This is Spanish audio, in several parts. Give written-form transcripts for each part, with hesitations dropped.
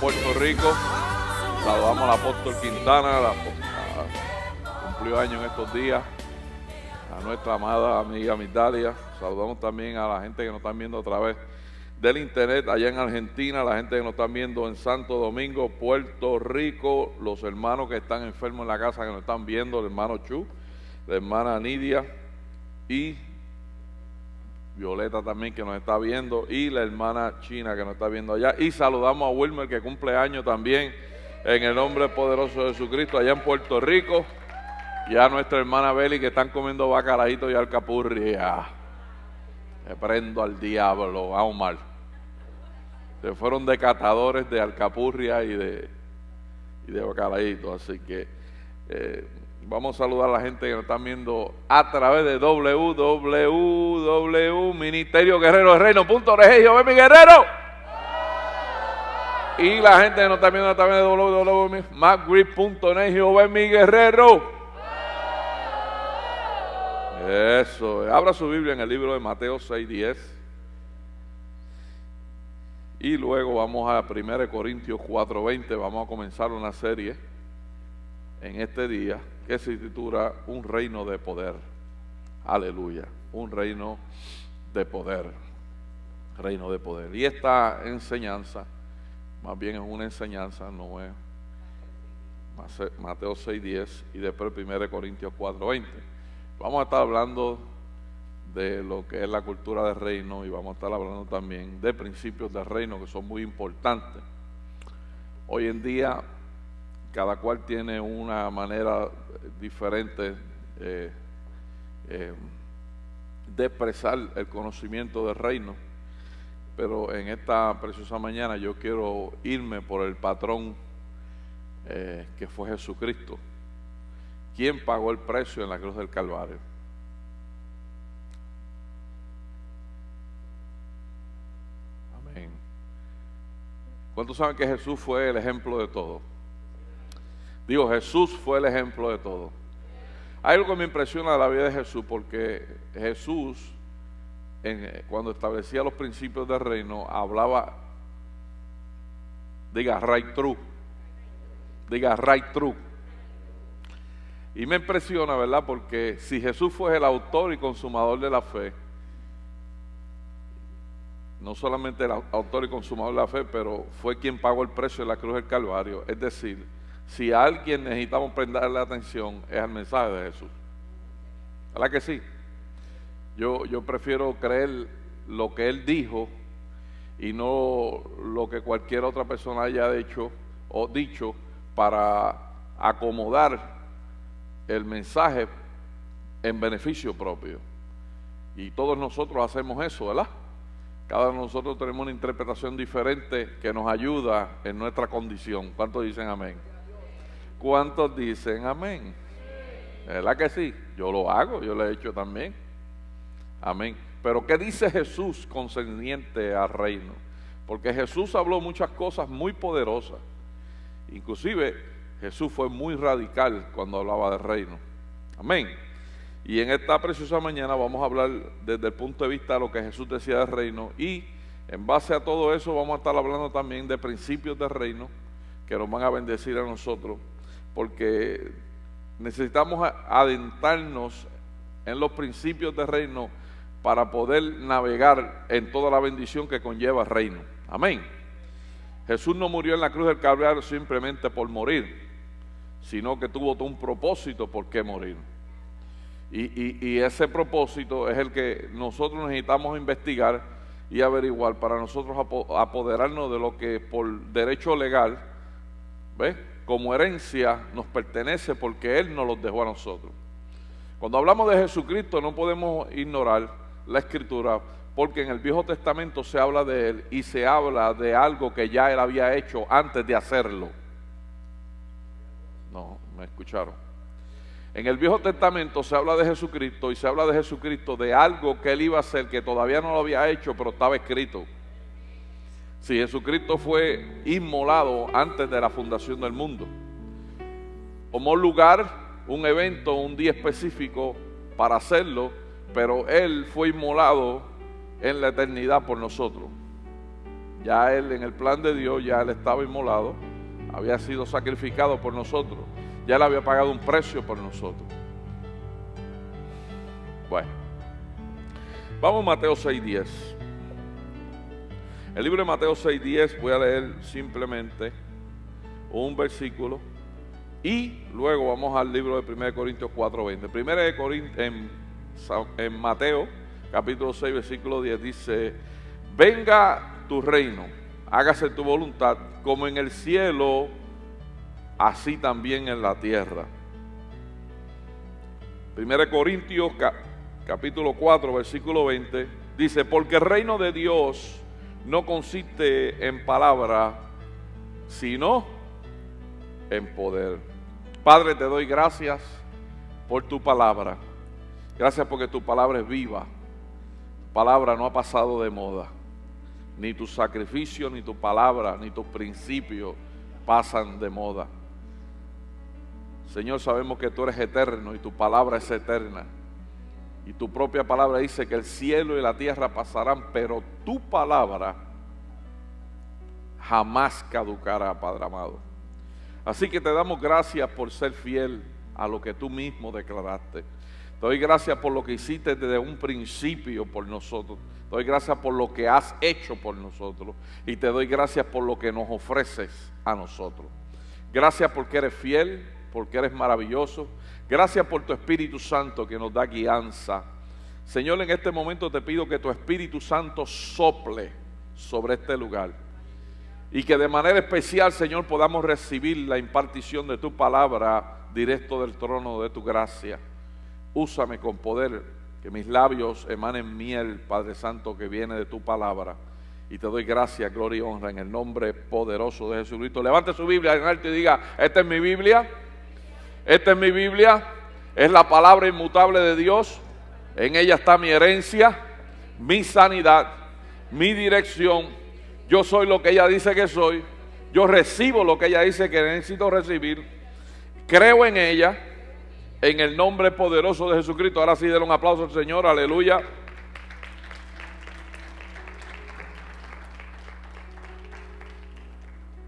Puerto Rico. Saludamos al apóstol Quintana, cumplió años en estos días. A nuestra amada amiga Migdalia. Saludamos también a la gente que nos están viendo a través del internet allá en Argentina, la gente que nos están viendo en Santo Domingo, Puerto Rico, los hermanos que están enfermos en la casa que nos están viendo, el hermano Chu, la hermana Nidia y Violeta también que nos está viendo, y la hermana China que nos está viendo allá. Y saludamos a Wilmer que cumple años también en el nombre poderoso de Jesucristo allá en Puerto Rico. Y a nuestra hermana Beli que están comiendo bacalaíto y alcapurria. Le prendo al diablo, a Omar. Se fueron de catadores de alcapurria y de bacalaíto. Así que vamos a saludar a la gente que nos están viendo a través de www.ministerioguerreroreino.org. Jehová mi guerrero. Y la gente que nos está viendo a través de www.macgrip.net. Jehová mi guerrero. Eso, abra su Biblia en el libro de Mateo 6:10 y luego vamos a 1 Corintios 4:20. Vamos a comenzar una serie en este día que se titula Un reino de poder. Aleluya, un reino de poder, reino de poder. Y esta enseñanza, más bien es una enseñanza, no es Mateo 6:10 y después 1 Corintios 4:20. Vamos a estar hablando de lo que es la cultura del reino y vamos a estar hablando también de principios del reino que son muy importantes. Hoy en día cada cual tiene una manera diferente de expresar el conocimiento del reino, pero en esta preciosa mañana yo quiero irme por el patrón que fue Jesucristo. ¿Quién pagó el precio en la cruz del Calvario? Amén. ¿Cuántos saben que Jesús fue el ejemplo de todo? Digo, Jesús fue el ejemplo de todo. Hay algo que me impresiona de la vida de Jesús, porque Jesús, cuando establecía los principios del reino, hablaba, diga right true. Y me impresiona, ¿verdad? Porque si Jesús fue el autor y consumador de la fe, no solamente el autor y consumador de la fe, pero fue quien pagó el precio de la cruz del Calvario. Es decir, si a alguien necesitamos prestarle atención, es al mensaje de Jesús. ¿Verdad que sí? Yo prefiero creer lo que Él dijo y no lo que cualquier otra persona haya dicho para acomodar el mensaje en beneficio propio. Y todos nosotros hacemos eso, ¿verdad? Cada uno de nosotros tenemos una interpretación diferente que nos ayuda en nuestra condición. ¿Cuántos dicen amén? ¿Cuántos dicen amén? ¿Verdad que sí? Yo lo hago, yo lo he hecho también. Amén. Pero ¿qué dice Jesús concerniente al reino? Porque Jesús habló muchas cosas muy poderosas. Inclusive Jesús fue muy radical cuando hablaba del reino. Amén. Y en esta preciosa mañana vamos a hablar desde el punto de vista de lo que Jesús decía del reino, y en base a todo eso vamos a estar hablando también de principios del reino que nos van a bendecir a nosotros, porque necesitamos adentrarnos en los principios del reino para poder navegar en toda la bendición que conlleva el reino. Amén. Jesús no murió en la cruz del Calvario simplemente por morir, sino que tuvo todo un propósito por qué morir. Y ese propósito es el que nosotros necesitamos investigar y averiguar para nosotros apoderarnos de lo que por derecho legal, ¿ves?, como herencia nos pertenece, porque Él nos los dejó a nosotros. Cuando hablamos de Jesucristo no podemos ignorar la Escritura, porque en el Viejo Testamento se habla de Él y se habla de algo que ya Él había hecho antes de hacerlo. No, ¿me escucharon? En el Viejo Testamento se habla de Jesucristo y se habla de Jesucristo de algo que Él iba a hacer, que todavía no lo había hecho, pero estaba escrito. Si Jesucristo fue inmolado antes de la fundación del mundo, tomó lugar un evento, un día específico para hacerlo, pero Él fue inmolado en la eternidad por nosotros. Ya Él, en el plan de Dios, ya Él estaba inmolado, había sido sacrificado por nosotros, ya Él había pagado un precio por nosotros. Bueno, vamos a Mateo 6:10. El libro de Mateo 6:10, voy a leer simplemente un versículo y luego vamos al libro de 1 Corintios 4:20. En Mateo capítulo 6 versículo 10 dice: venga tu reino, hágase tu voluntad como en el cielo, así también en la tierra. 1 Corintios capítulo 4 versículo 20 dice: porque el reino de Dios no consiste en palabra, sino en poder. Padre, te doy gracias por tu palabra. Gracias porque tu palabra es viva. Tu palabra no ha pasado de moda. Ni tu sacrificio, ni tu palabra, ni tus principios pasan de moda. Señor, sabemos que tú eres eterno y tu palabra es eterna. Y tu propia palabra dice que el cielo y la tierra pasarán, pero tu palabra jamás caducará, Padre amado. Así que te damos gracias por ser fiel a lo que tú mismo declaraste. Te doy gracias por lo que hiciste desde un principio por nosotros. Te doy gracias por lo que has hecho por nosotros. Y te doy gracias por lo que nos ofreces a nosotros. Gracias porque eres fiel, porque eres maravilloso. Gracias por tu Espíritu Santo que nos da guianza. Señor, en este momento te pido que tu Espíritu Santo sople sobre este lugar. Y que de manera especial, Señor, podamos recibir la impartición de tu palabra directo del trono de tu gracia. Úsame con poder, que mis labios emanen miel, Padre Santo, que viene de tu palabra. Y te doy gracias, gloria y honra en el nombre poderoso de Jesucristo. Levante su Biblia en alto y diga: esta es mi Biblia. Esta es mi Biblia. Es la palabra inmutable de Dios. En ella está mi herencia, mi sanidad, mi dirección. Yo soy lo que ella dice que soy. Yo recibo lo que ella dice que necesito recibir. Creo en ella. En el nombre poderoso de Jesucristo. Ahora sí, denle un aplauso al Señor. Aleluya.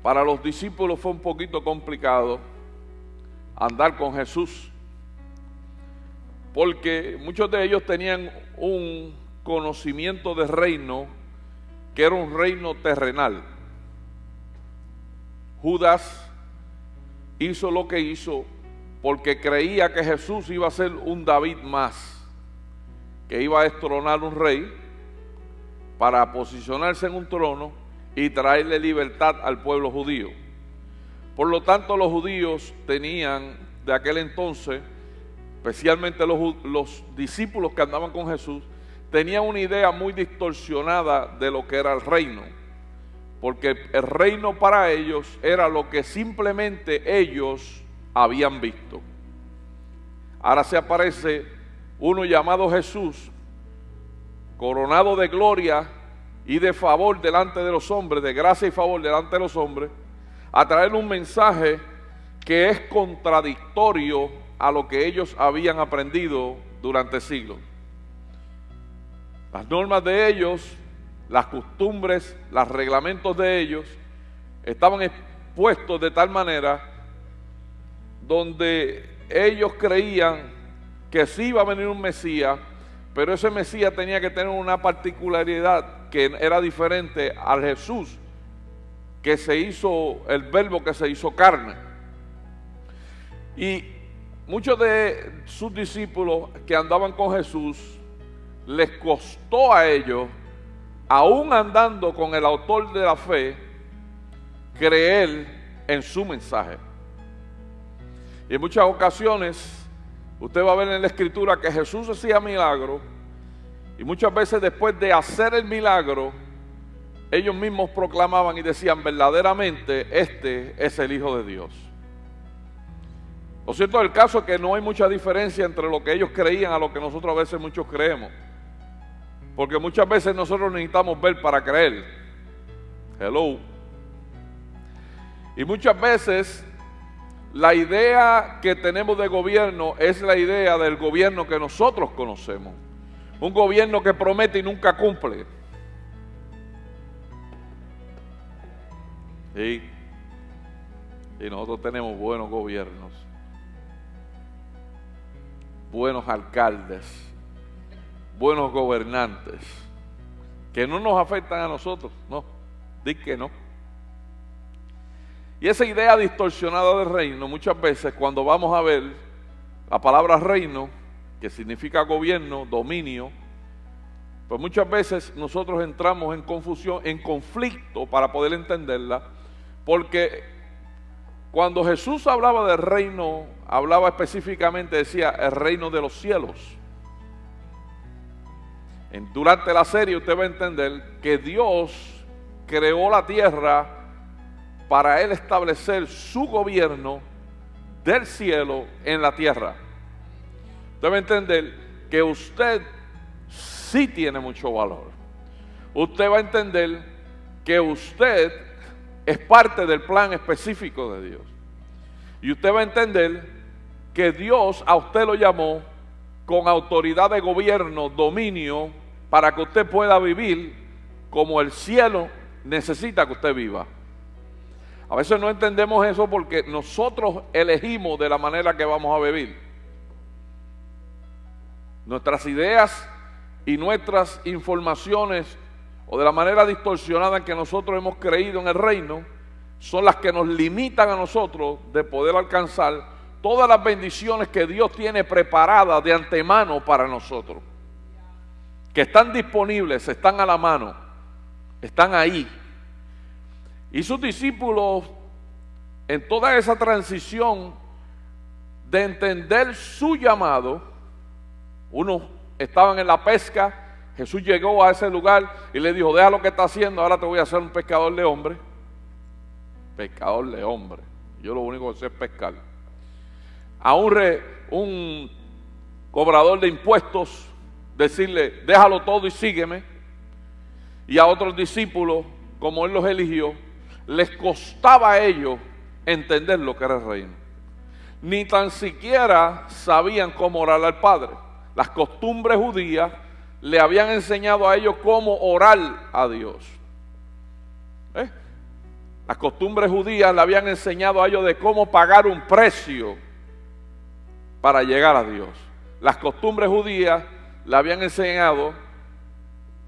Para los discípulos fue un poquito complicado andar con Jesús, porque muchos de ellos tenían un conocimiento de reino que era un reino terrenal. Judas hizo lo que hizo porque creía que Jesús iba a ser un David más, que iba a destronar un rey para posicionarse en un trono y traerle libertad al pueblo judío. Por lo tanto, los judíos tenían de aquel entonces, especialmente los discípulos que andaban con Jesús, tenían una idea muy distorsionada de lo que era el reino, porque el reino para ellos era lo que simplemente ellos habían visto. Ahora se aparece uno llamado Jesús, coronado de gloria y de favor delante de los hombres, de gracia y favor delante de los hombres, a traer un mensaje que es contradictorio a lo que ellos habían aprendido durante siglos. Las normas de ellos, las costumbres, los reglamentos de ellos estaban expuestos de tal manera donde ellos creían que sí iba a venir un Mesías, pero ese Mesías tenía que tener una particularidad que era diferente al Jesús que se hizo, el verbo que se hizo carne. Y muchos de sus discípulos que andaban con Jesús, les costó a ellos, aún andando con el autor de la fe, creer en su mensaje. Y en muchas ocasiones, usted va a ver en la Escritura que Jesús hacía milagros, y muchas veces después de hacer el milagro, ellos mismos proclamaban y decían: verdaderamente este es el Hijo de Dios. Lo cierto del caso es que no hay mucha diferencia entre lo que ellos creían a lo que nosotros a veces muchos creemos, porque muchas veces nosotros necesitamos ver para creer. Hello. Y muchas veces la idea que tenemos de gobierno es la idea del gobierno que nosotros conocemos. Un gobierno que promete y nunca cumple. ¿sí? Y nosotros tenemos buenos gobiernos, buenos alcaldes, buenos gobernantes, que no nos afectan a nosotros, no, di que no. Y esa idea distorsionada del reino, muchas veces cuando vamos a ver la palabra reino, que significa gobierno, dominio, pues muchas veces nosotros entramos en confusión, en conflicto para poder entenderla, porque cuando Jesús hablaba del reino, hablaba específicamente, decía, el reino de los cielos. Durante la serie usted va a entender que Dios creó la tierra para Él establecer su gobierno del cielo en la tierra. Usted va a entender que usted sí tiene mucho valor. Usted va a entender que usted es parte del plan específico de Dios. Y usted va a entender que Dios a usted lo llamó con autoridad de gobierno, dominio, para que usted pueda vivir como el cielo necesita que usted viva. A veces no entendemos eso porque nosotros elegimos de la manera que vamos a vivir. Nuestras ideas y nuestras informaciones, o de la manera distorsionada en que nosotros hemos creído en el reino, son las que nos limitan a nosotros de poder alcanzar todas las bendiciones que Dios tiene preparadas de antemano para nosotros, que están disponibles, están a la mano, están ahí. Y sus discípulos, en toda esa transición de entender su llamado, unos estaban en la pesca, Jesús llegó a ese lugar y le dijo, deja lo que está haciendo, ahora te voy a hacer un pescador de hombres. Pescador de hombres. Yo lo único que sé es pescar. A un cobrador de impuestos, decirle, déjalo todo y sígueme. Y a otros discípulos, como Él los eligió, les costaba a ellos entender lo que era el reino. Ni tan siquiera sabían cómo orar al Padre. Las costumbres judías le habían enseñado a ellos cómo orar a Dios. Las costumbres judías le habían enseñado a ellos de cómo pagar un precio para llegar a Dios. Las costumbres judías le habían enseñado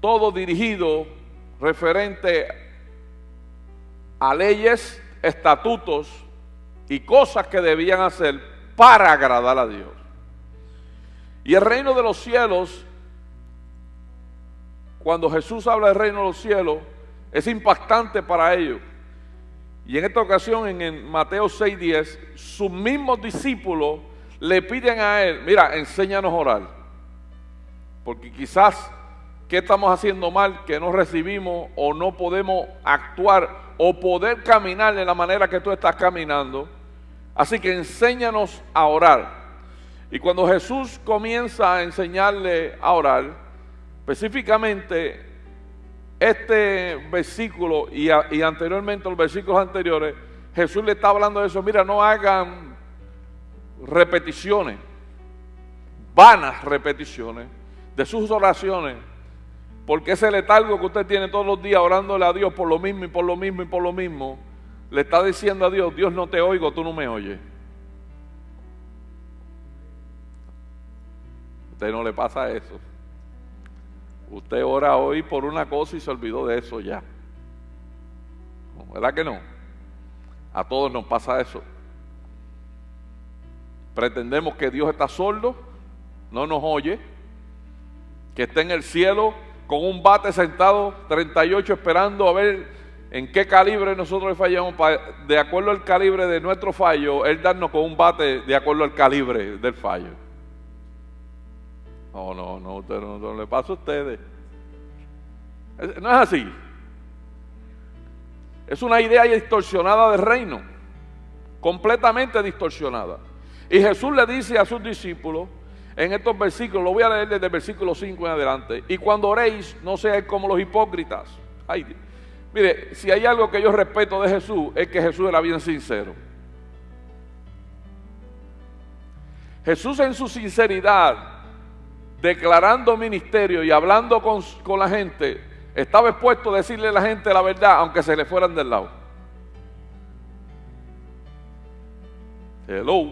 todo dirigido referente a leyes, estatutos y cosas que debían hacer para agradar a Dios. Y el reino de los cielos, cuando Jesús habla del reino de los cielos, es impactante para ellos. Y en esta ocasión, en Mateo 6:10, sus mismos discípulos le piden a Él, mira, enséñanos a orar. Porque quizás, ¿qué estamos haciendo mal que no recibimos o no podemos actuar o poder caminar de la manera que tú estás caminando? Así que enséñanos a orar. Y cuando Jesús comienza a enseñarle a orar, específicamente este versículo y anteriormente los versículos anteriores, Jesús le está hablando de eso. Mira, no hagan repeticiones, vanas repeticiones de sus oraciones, porque ese letargo que usted tiene todos los días orándole a Dios por lo mismo y por lo mismo y por lo mismo, le está diciendo a Dios, Dios no te oigo, tú no me oyes. A usted no le pasa eso. Usted ora hoy por una cosa y se olvidó de eso ya. ¿Verdad que no? A todos nos pasa eso. Pretendemos que Dios está sordo, no nos oye, que está en el cielo con un bate sentado 38 esperando a ver en qué calibre nosotros le fallamos, de acuerdo al calibre de nuestro fallo, Él darnos con un bate de acuerdo al calibre del fallo. No, usted no le pasa a ustedes. No es así. Es una idea distorsionada del reino, completamente distorsionada. Y Jesús le dice a sus discípulos en estos versículos, lo voy a leer desde el versículo 5 en adelante, y cuando oréis, no seáis como los hipócritas. Ay, mire, si hay algo que yo respeto de Jesús, es que Jesús era bien sincero. Jesús en su sinceridad, declarando ministerio y hablando con la gente, estaba expuesto a decirle a la gente la verdad, aunque se le fueran del lado. Hello.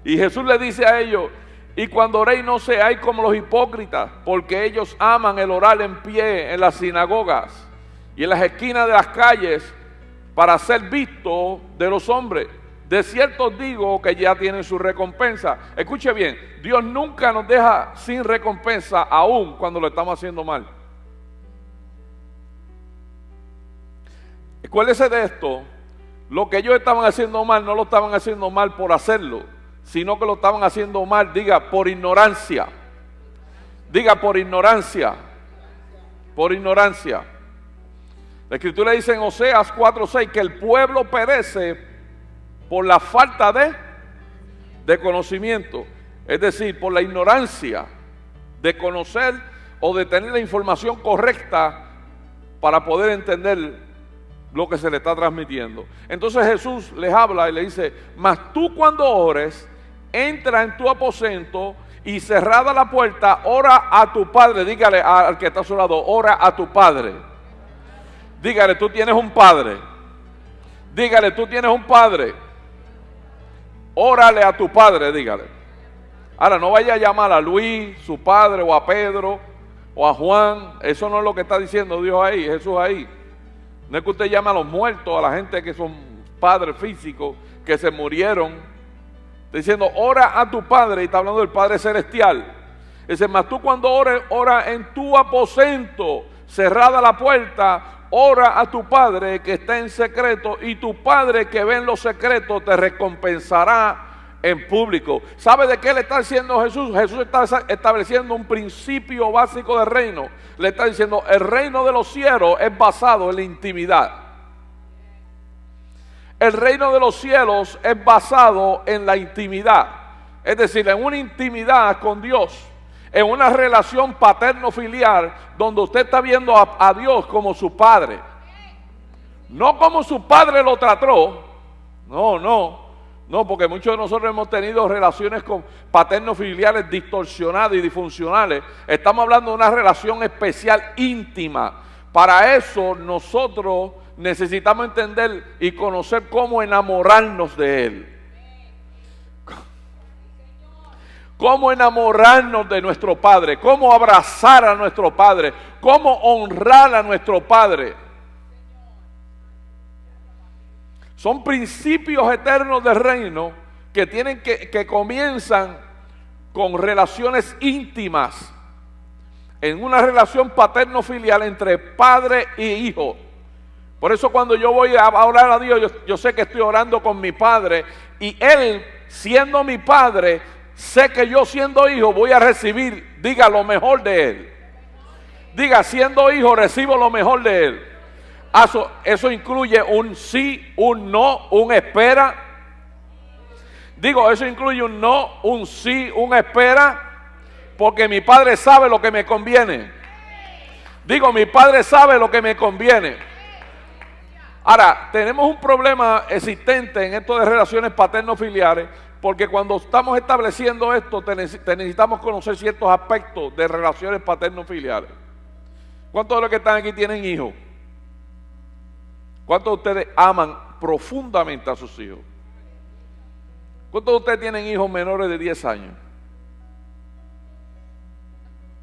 Y Jesús le dice a ellos: y cuando oréis no seáis como los hipócritas, porque ellos aman el orar en pie en las sinagogas y en las esquinas de las calles para ser vistos de los hombres. De cierto os digo que ya tienen su recompensa. Escuche bien, Dios nunca nos deja sin recompensa, aun cuando lo estamos haciendo mal. Acuérdese de esto: lo que ellos estaban haciendo mal, no lo estaban haciendo mal por hacerlo, sino que lo estaban haciendo mal, diga, por ignorancia. Diga, por ignorancia. Por ignorancia. La Escritura dice en Oseas 4:6 que el pueblo perece por la falta de conocimiento. Es decir, por la ignorancia de conocer o de tener la información correcta para poder entender lo que se le está transmitiendo. Entonces Jesús les habla y le dice: mas tú cuando ores, entra en tu aposento y cerrada la puerta, ora a tu Padre. Dígale al que está a su lado: ora a tu Padre. Dígale: tú tienes un Padre. Dígale: tú tienes un Padre. Órale a tu Padre, dígale. Ahora, no vaya a llamar a Luis, su padre, o a Pedro, o a Juan. Eso no es lo que está diciendo Dios ahí, Jesús ahí. No es que usted llame a los muertos, a la gente que son padres físicos, que se murieron. Está diciendo: ora a tu Padre, y está hablando del Padre Celestial. Dice: mas tú cuando ores, ora en tu aposento, cerrada la puerta, ora a tu Padre que está en secreto, y tu Padre que ve en los secretos te recompensará en público. ¿Sabe de qué le está diciendo Jesús? Jesús está estableciendo un principio básico del reino. Le está diciendo: el reino de los cielos es basado en la intimidad. El reino de los cielos es basado en la intimidad. Es decir, en una intimidad con Dios. En una relación paterno-filial donde usted está viendo a Dios como su Padre. No como su Padre lo trató. No, porque muchos de nosotros hemos tenido relaciones con paterno-filiales distorsionadas y disfuncionales. Estamos hablando de una relación especial, íntima. Para eso nosotros necesitamos entender y conocer cómo enamorarnos de Él. Cómo enamorarnos de nuestro Padre, cómo abrazar a nuestro Padre, cómo honrar a nuestro Padre. Son principios eternos del reino que comienzan con relaciones íntimas, en una relación paterno-filial entre padre y hijo. Por eso cuando yo voy a orar a Dios, yo sé que estoy orando con mi Padre, y Él, siendo mi Padre, sé que yo siendo hijo voy a recibir, diga, lo mejor de Él. Diga: siendo hijo recibo lo mejor de Él. Eso incluye un sí, un no, un espera. Digo, eso incluye un no, un sí, un espera, porque mi Padre sabe lo que me conviene. Digo, mi Padre sabe lo que me conviene. Ahora, tenemos un problema existente en esto de relaciones paterno-filiares, porque cuando estamos estableciendo esto, necesitamos conocer ciertos aspectos de relaciones paterno-filiares. ¿Cuántos de los que están aquí tienen hijos? ¿Cuántos de ustedes aman profundamente a sus hijos? ¿Cuántos de ustedes tienen hijos menores de 10 años?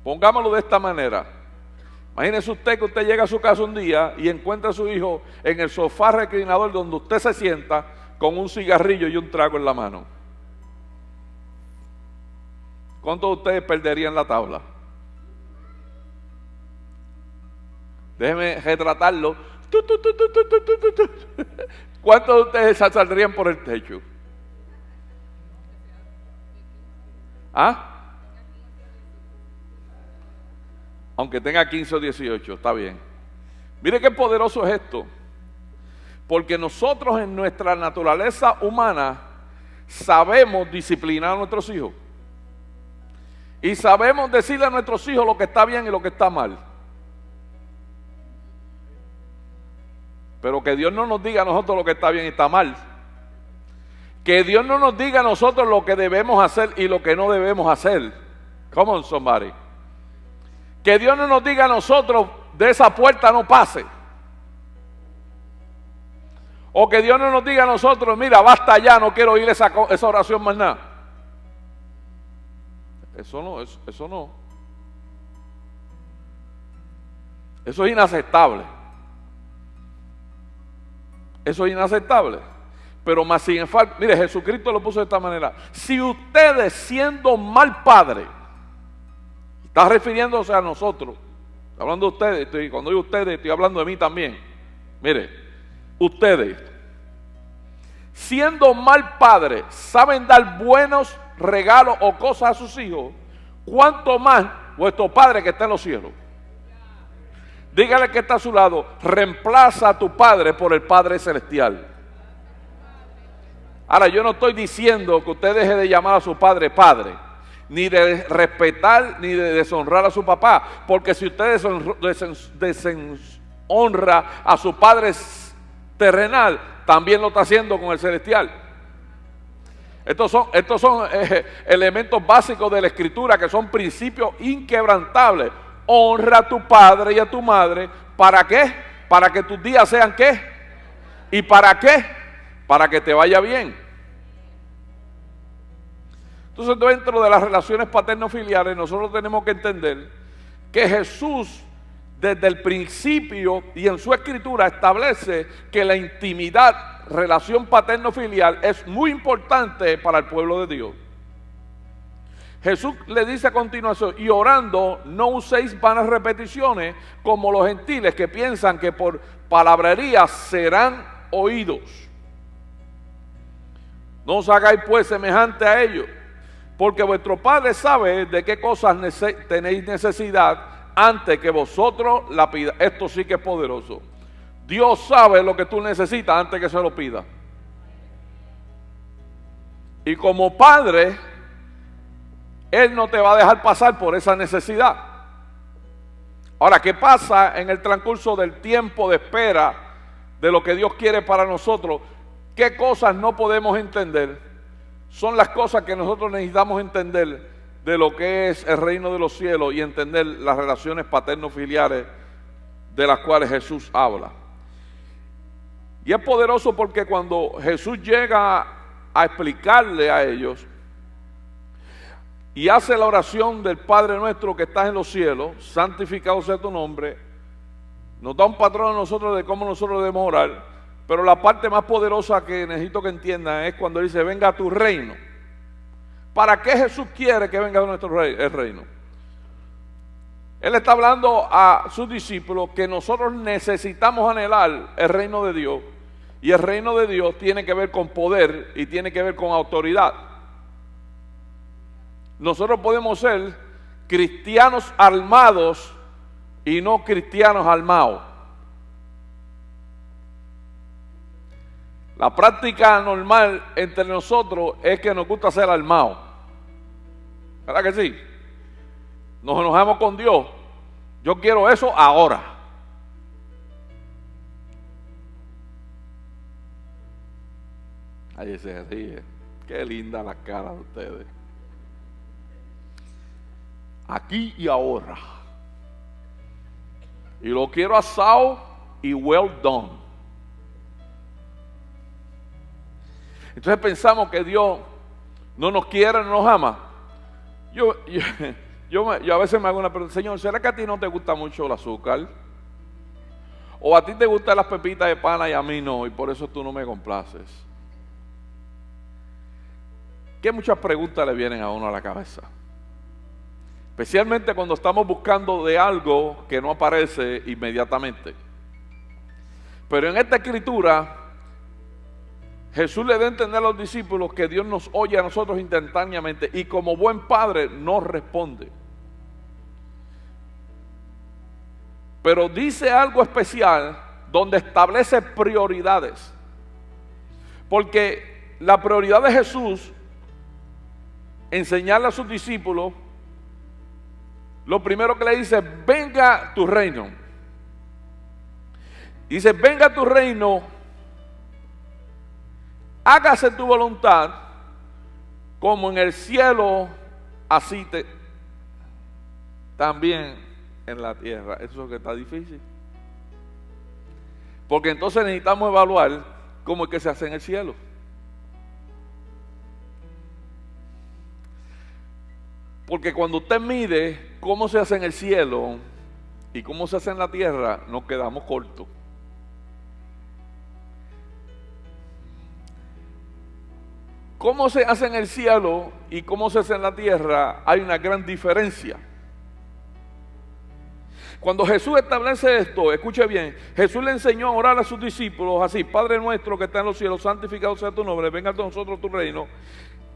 Pongámoslo de esta manera. Imagínese usted que usted llega a su casa un día y encuentra a su hijo en el sofá reclinador donde usted se sienta con un cigarrillo y un trago en la mano. ¿Cuántos de ustedes perderían la tabla? Déjeme retratarlo. ¿Cuántos de ustedes saldrían por el techo? ¿Ah? Aunque tenga 15 o 18, está bien. Mire qué poderoso es esto. Porque nosotros en nuestra naturaleza humana sabemos disciplinar a nuestros hijos. Y sabemos decirle a nuestros hijos lo que está bien y lo que está mal. Pero que Dios no nos diga a nosotros lo que está bien y está mal. Que Dios no nos diga a nosotros lo que debemos hacer y lo que no debemos hacer. Come on, somebody. Que Dios no nos diga a nosotros: de esa puerta no pase. O que Dios no nos diga a nosotros, mira, basta ya, no quiero oír esa oración más nada. Eso no. Eso es inaceptable. Eso es inaceptable. Pero más sin embargo, mire, Jesucristo lo puso de esta manera. Si ustedes siendo mal padre, está refiriéndose a nosotros, está hablando de ustedes, cuando digo ustedes estoy hablando de mí también. Mire, ustedes, siendo mal padre, saben dar buenos regalos o cosas a sus hijos, ¿cuánto más vuestro Padre que está en los cielos? Dígale que está a su lado, reemplaza a tu Padre por el Padre Celestial. Ahora, yo no estoy diciendo que usted deje de llamar a su padre padre, ni de respetar, ni de deshonrar a su papá, porque si usted deshonra a su padre terrenal, también lo está haciendo con el celestial. Estos son elementos básicos de la Escritura, que son principios inquebrantables. Honra a tu padre y a tu madre. ¿Para qué? Para que tus días sean ¿qué? ¿Y para qué? Para que te vaya bien. Entonces, dentro de las relaciones paterno-filiales, nosotros tenemos que entender que Jesús, desde el principio y en su escritura, establece que la intimidad, relación paterno-filial, es muy importante para el pueblo de Dios. Jesús le dice a continuación, y orando no uséis vanas repeticiones como los gentiles que piensan que por palabrería serán oídos. No os hagáis pues semejante a ellos, porque vuestro Padre sabe de qué cosas tenéis necesidad antes que vosotros la pidáis. Esto sí que es poderoso. Dios sabe lo que tú necesitas antes que se lo pida. Y como Padre, Él no te va a dejar pasar por esa necesidad. Ahora, ¿qué pasa en el transcurso del tiempo de espera de lo que Dios quiere para nosotros? ¿Qué cosas no podemos entender? Son las cosas que nosotros necesitamos entender de lo que es el reino de los cielos y entender las relaciones paterno-filiales de las cuales Jesús habla. Y es poderoso porque cuando Jesús llega a explicarle a ellos y hace la oración del Padre nuestro que estás en los cielos, santificado sea tu nombre, nos da un patrón a nosotros de cómo nosotros debemos orar. Pero la parte más poderosa que necesito que entiendan es cuando dice, venga a tu reino. ¿Para qué Jesús quiere que venga a nuestro el reino? Él está hablando a sus discípulos que nosotros necesitamos anhelar el reino de Dios. Y el reino de Dios tiene que ver con poder y tiene que ver con autoridad. Nosotros podemos ser cristianos armados y no cristianos armados. La práctica normal entre nosotros es que nos gusta ser armados. ¿Verdad que sí? Nos enojamos con Dios. Yo quiero eso ahora. Ahí se ríe. Qué linda la cara de ustedes. Aquí y ahora. Y lo quiero asado y well done. Entonces pensamos que Dios no nos quiere, no nos ama. Yo a veces me hago una pregunta, Señor, ¿será que a ti no te gusta mucho el azúcar? ¿O a ti te gustan las pepitas de pana y a mí no, y por eso tú no me complaces? Que muchas preguntas le vienen a uno a la cabeza. Especialmente cuando estamos buscando de algo que no aparece inmediatamente. Pero en esta escritura, Jesús le da a entender a los discípulos que Dios nos oye a nosotros instantáneamente y como buen padre nos responde. Pero dice algo especial donde establece prioridades. Porque la prioridad de Jesús, enseñarle a sus discípulos, lo primero que le dice, venga tu reino. Dice, venga tu reino. Hágase tu voluntad como en el cielo, así también en la tierra. Eso es lo que está difícil. Porque entonces necesitamos evaluar cómo es que se hace en el cielo. Porque cuando usted mide cómo se hace en el cielo y cómo se hace en la tierra, nos quedamos cortos. Cómo se hace en el cielo y cómo se hace en la tierra, hay una gran diferencia. Cuando Jesús establece esto, escuche bien, Jesús le enseñó a orar a sus discípulos así: Padre nuestro que está en los cielos, santificado sea tu nombre, venga a nosotros tu reino.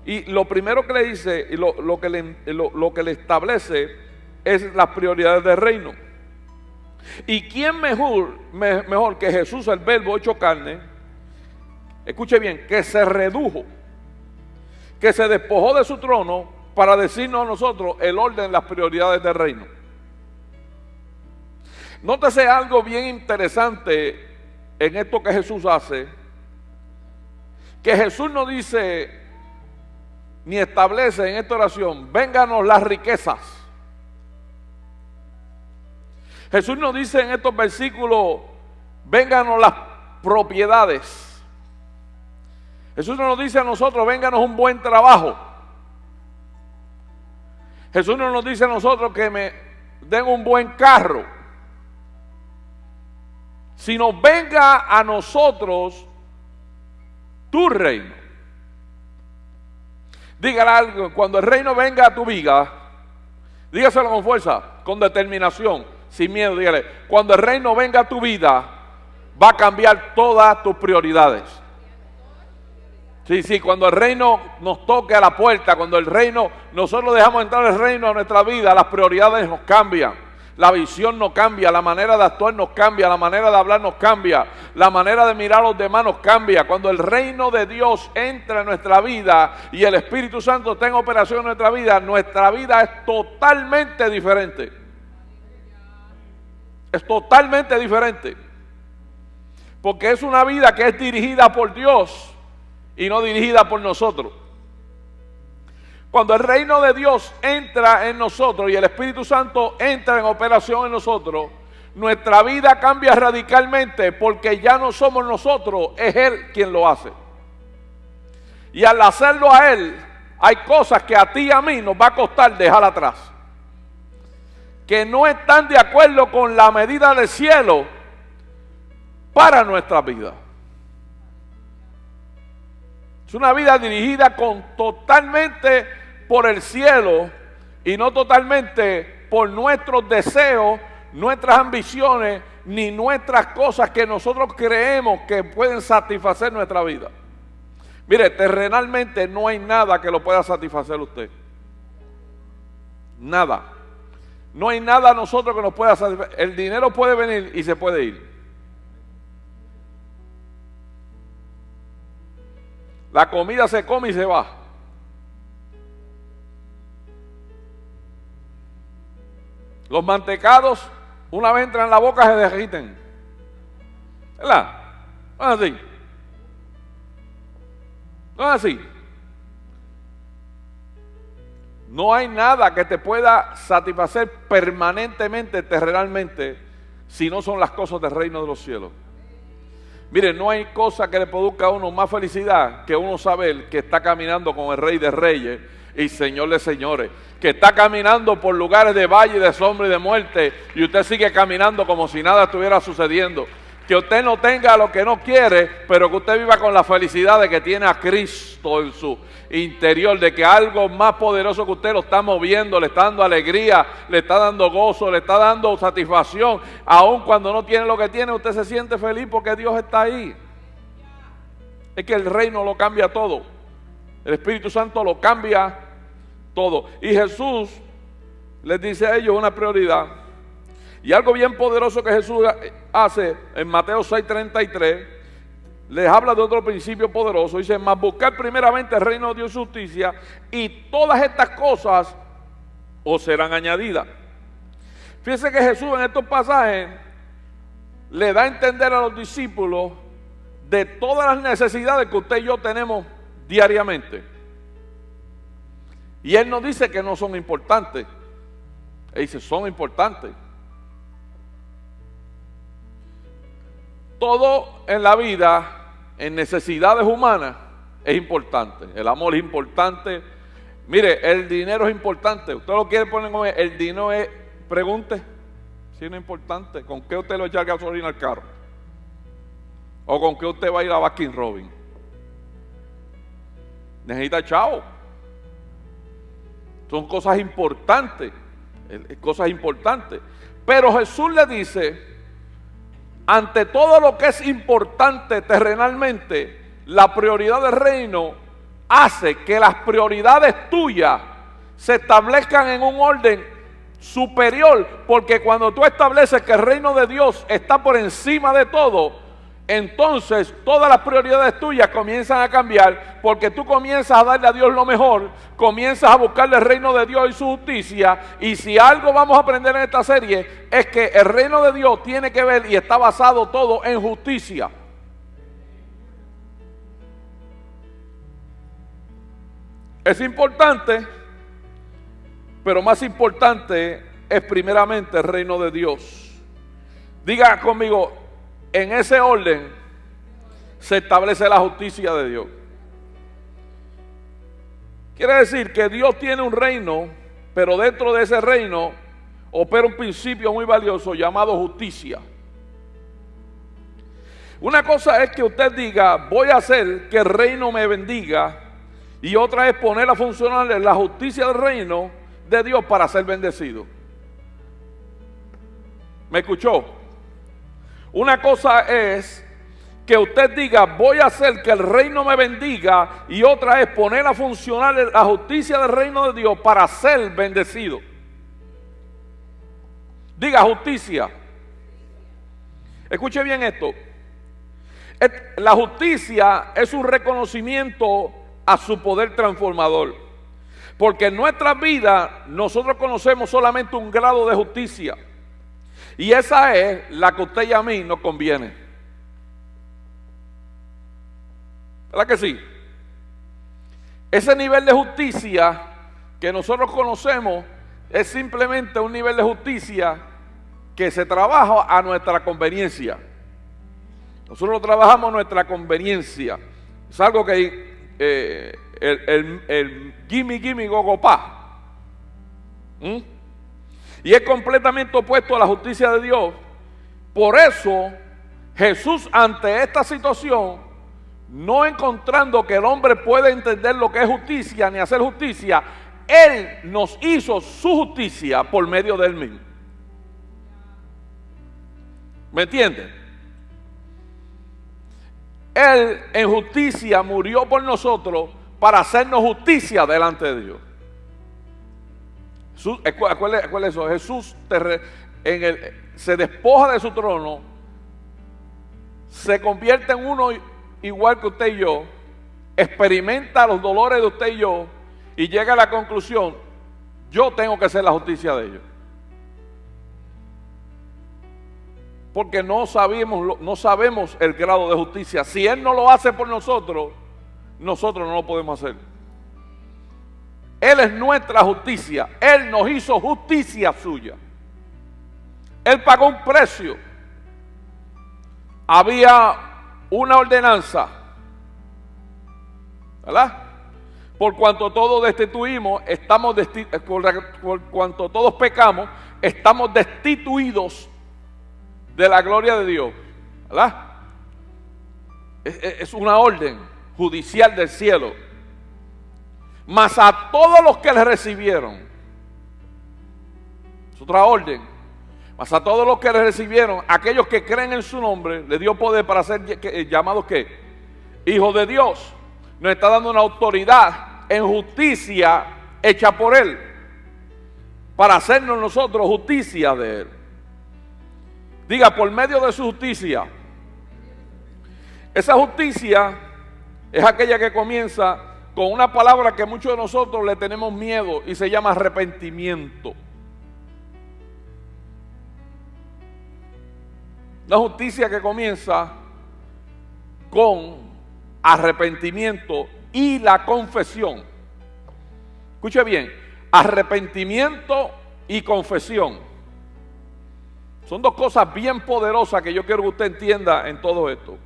Y lo primero que le dice, y lo que le establece es las prioridades del reino. ¿Y quién mejor que Jesús, el verbo hecho carne? Escuche bien, que se redujo, que se despojó de su trono para decirnos a nosotros el orden, las prioridades del reino. Nótese algo bien interesante en esto que Jesús hace, que Jesús no dice ni establece en esta oración: vénganos las riquezas. Jesús nos dice en estos versículos: vénganos las propiedades. Jesús no nos dice a nosotros: vénganos un buen trabajo. Jesús no nos dice a nosotros que me den un buen carro, sino venga a nosotros tu reino. Dígale algo: cuando el reino venga a tu vida, dígaselo con fuerza, con determinación, sin miedo. Dígale: cuando el reino venga a tu vida, va a cambiar todas tus prioridades. Sí, cuando el reino nos toque a la puerta, cuando el reino, nosotros dejamos entrar el reino a nuestra vida, las prioridades nos cambian. La visión nos cambia, la manera de actuar nos cambia, la manera de hablar nos cambia, la manera de mirar a los demás nos cambia. Cuando el reino de Dios entra en nuestra vida y el Espíritu Santo está en operación en nuestra vida es totalmente diferente. Es totalmente diferente. Porque es una vida que es dirigida por Dios y no dirigida por nosotros. Cuando el reino de Dios entra en nosotros y el Espíritu Santo entra en operación en nosotros, nuestra vida cambia radicalmente, porque ya no somos nosotros, es Él quien lo hace. Y al hacerlo a Él, hay cosas que a ti y a mí nos va a costar dejar atrás, que no están de acuerdo con la medida del cielo para nuestra vida. Es una vida dirigida totalmente por el cielo y no totalmente por nuestros deseos, nuestras ambiciones, ni nuestras cosas que nosotros creemos que pueden satisfacer nuestra vida. Mire, terrenalmente no hay nada que lo pueda satisfacer usted. Nada. No hay nada a nosotros que nos pueda satisfacer. El dinero puede venir y se puede ir. La comida se come y se va. Los mantecados, una vez entran en la boca, se derriten. ¿Verdad? No es así. No es así. No hay nada que te pueda satisfacer permanentemente, terrenalmente, si no son las cosas del reino de los cielos. Mire, no hay cosa que le produzca a uno más felicidad que uno saber que está caminando con el Rey de Reyes y Señor de Señores, que está caminando por lugares de valle, de sombra y de muerte, y usted sigue caminando como si nada estuviera sucediendo. Que usted no tenga lo que no quiere, pero que usted viva con la felicidad de que tiene a Cristo en su interior, de que algo más poderoso que usted lo está moviendo, le está dando alegría, le está dando gozo, le está dando satisfacción. Aun cuando no tiene lo que tiene, usted se siente feliz porque Dios está ahí. Es que el reino lo cambia todo. El Espíritu Santo lo cambia todo. Y Jesús les dice a ellos una prioridad. Y algo bien poderoso que Jesús hace en Mateo 6:33, les habla de otro principio poderoso. Dice: mas buscar primeramente el reino de Dios y justicia, y todas estas cosas os serán añadidas. Fíjense que Jesús en estos pasajes le da a entender a los discípulos de todas las necesidades que usted y yo tenemos diariamente. Y Él nos dice que no son importantes. Él dice: son importantes. Todo en la vida, en necesidades humanas es importante. El amor es importante. Mire, el dinero es importante. Usted lo quiere poner como el dinero es, pregunte si no es importante. ¿Con qué usted lo echa gasolina al carro? ¿O con qué usted va a ir a Baskin Robbins? Necesita chavo. Son cosas importantes. Cosas importantes. Pero Jesús le dice, ante todo lo que es importante terrenalmente, la prioridad del reino hace que las prioridades tuyas se establezcan en un orden superior, porque cuando tú estableces que el reino de Dios está por encima de todo, entonces todas las prioridades tuyas comienzan a cambiar, porque tú comienzas a darle a Dios lo mejor, comienzas a buscarle el reino de Dios y su justicia. Y si algo vamos a aprender en esta serie es que el reino de Dios tiene que ver y está basado todo en justicia. Es importante, pero más importante es primeramente el reino de Dios. Diga conmigo, en ese orden se establece la justicia de Dios. Quiere decir que Dios tiene un reino, pero dentro de ese reino opera un principio muy valioso llamado justicia. Una cosa es que usted diga, voy a hacer que el reino me bendiga, y otra es poner a funcionar la justicia del reino de Dios para ser bendecido. ¿Me escuchó? Una cosa es que usted diga, voy a hacer que el reino me bendiga, y otra es poner a funcionar la justicia del reino de Dios para ser bendecido. Diga justicia. Escuche bien esto. La justicia es un reconocimiento a su poder transformador, porque en nuestra vida nosotros conocemos solamente un grado de justicia, y esa es la que a usted y a mí nos conviene. ¿Verdad que sí? Ese nivel de justicia que nosotros conocemos es simplemente un nivel de justicia que se trabaja a nuestra conveniencia. Nosotros lo trabajamos a nuestra conveniencia. Es algo que el gimme, gimme, go, go, pa. Y es completamente opuesto a la justicia de Dios. Por eso Jesús, ante esta situación, no encontrando que el hombre puede entender lo que es justicia ni hacer justicia, Él nos hizo su justicia por medio de Él mismo. ¿Me entienden? Él en justicia murió por nosotros para hacernos justicia delante de Dios. Jesús, ¿cuál es eso? Jesús se despoja de su trono, se convierte en uno igual que usted y yo, experimenta los dolores de usted y yo, y llega a la conclusión, yo tengo que ser la justicia de ellos. Porque no sabemos el grado de justicia. Si Él no lo hace por nosotros, nosotros no lo podemos hacer. Él es nuestra justicia. Él nos hizo justicia suya. Él pagó un precio. Había una ordenanza, ¿verdad? Por cuanto todos destituimos, por cuanto todos pecamos, estamos destituidos de la gloria de Dios, ¿verdad? Es una orden judicial del cielo. Mas a todos los que le recibieron, es otra orden, mas a todos los que le recibieron, aquellos que creen en su nombre, le dio poder para ser llamados ¿qué? Hijos de Dios. Nos está dando una autoridad en justicia hecha por Él, para hacernos nosotros justicia de Él. Diga, por medio de su justicia. Esa justicia es aquella que comienza con una palabra que muchos de nosotros le tenemos miedo y se llama arrepentimiento. La justicia que comienza con arrepentimiento y la confesión. Escuche bien, arrepentimiento y confesión. Son dos cosas bien poderosas que yo quiero que usted entienda en todo esto.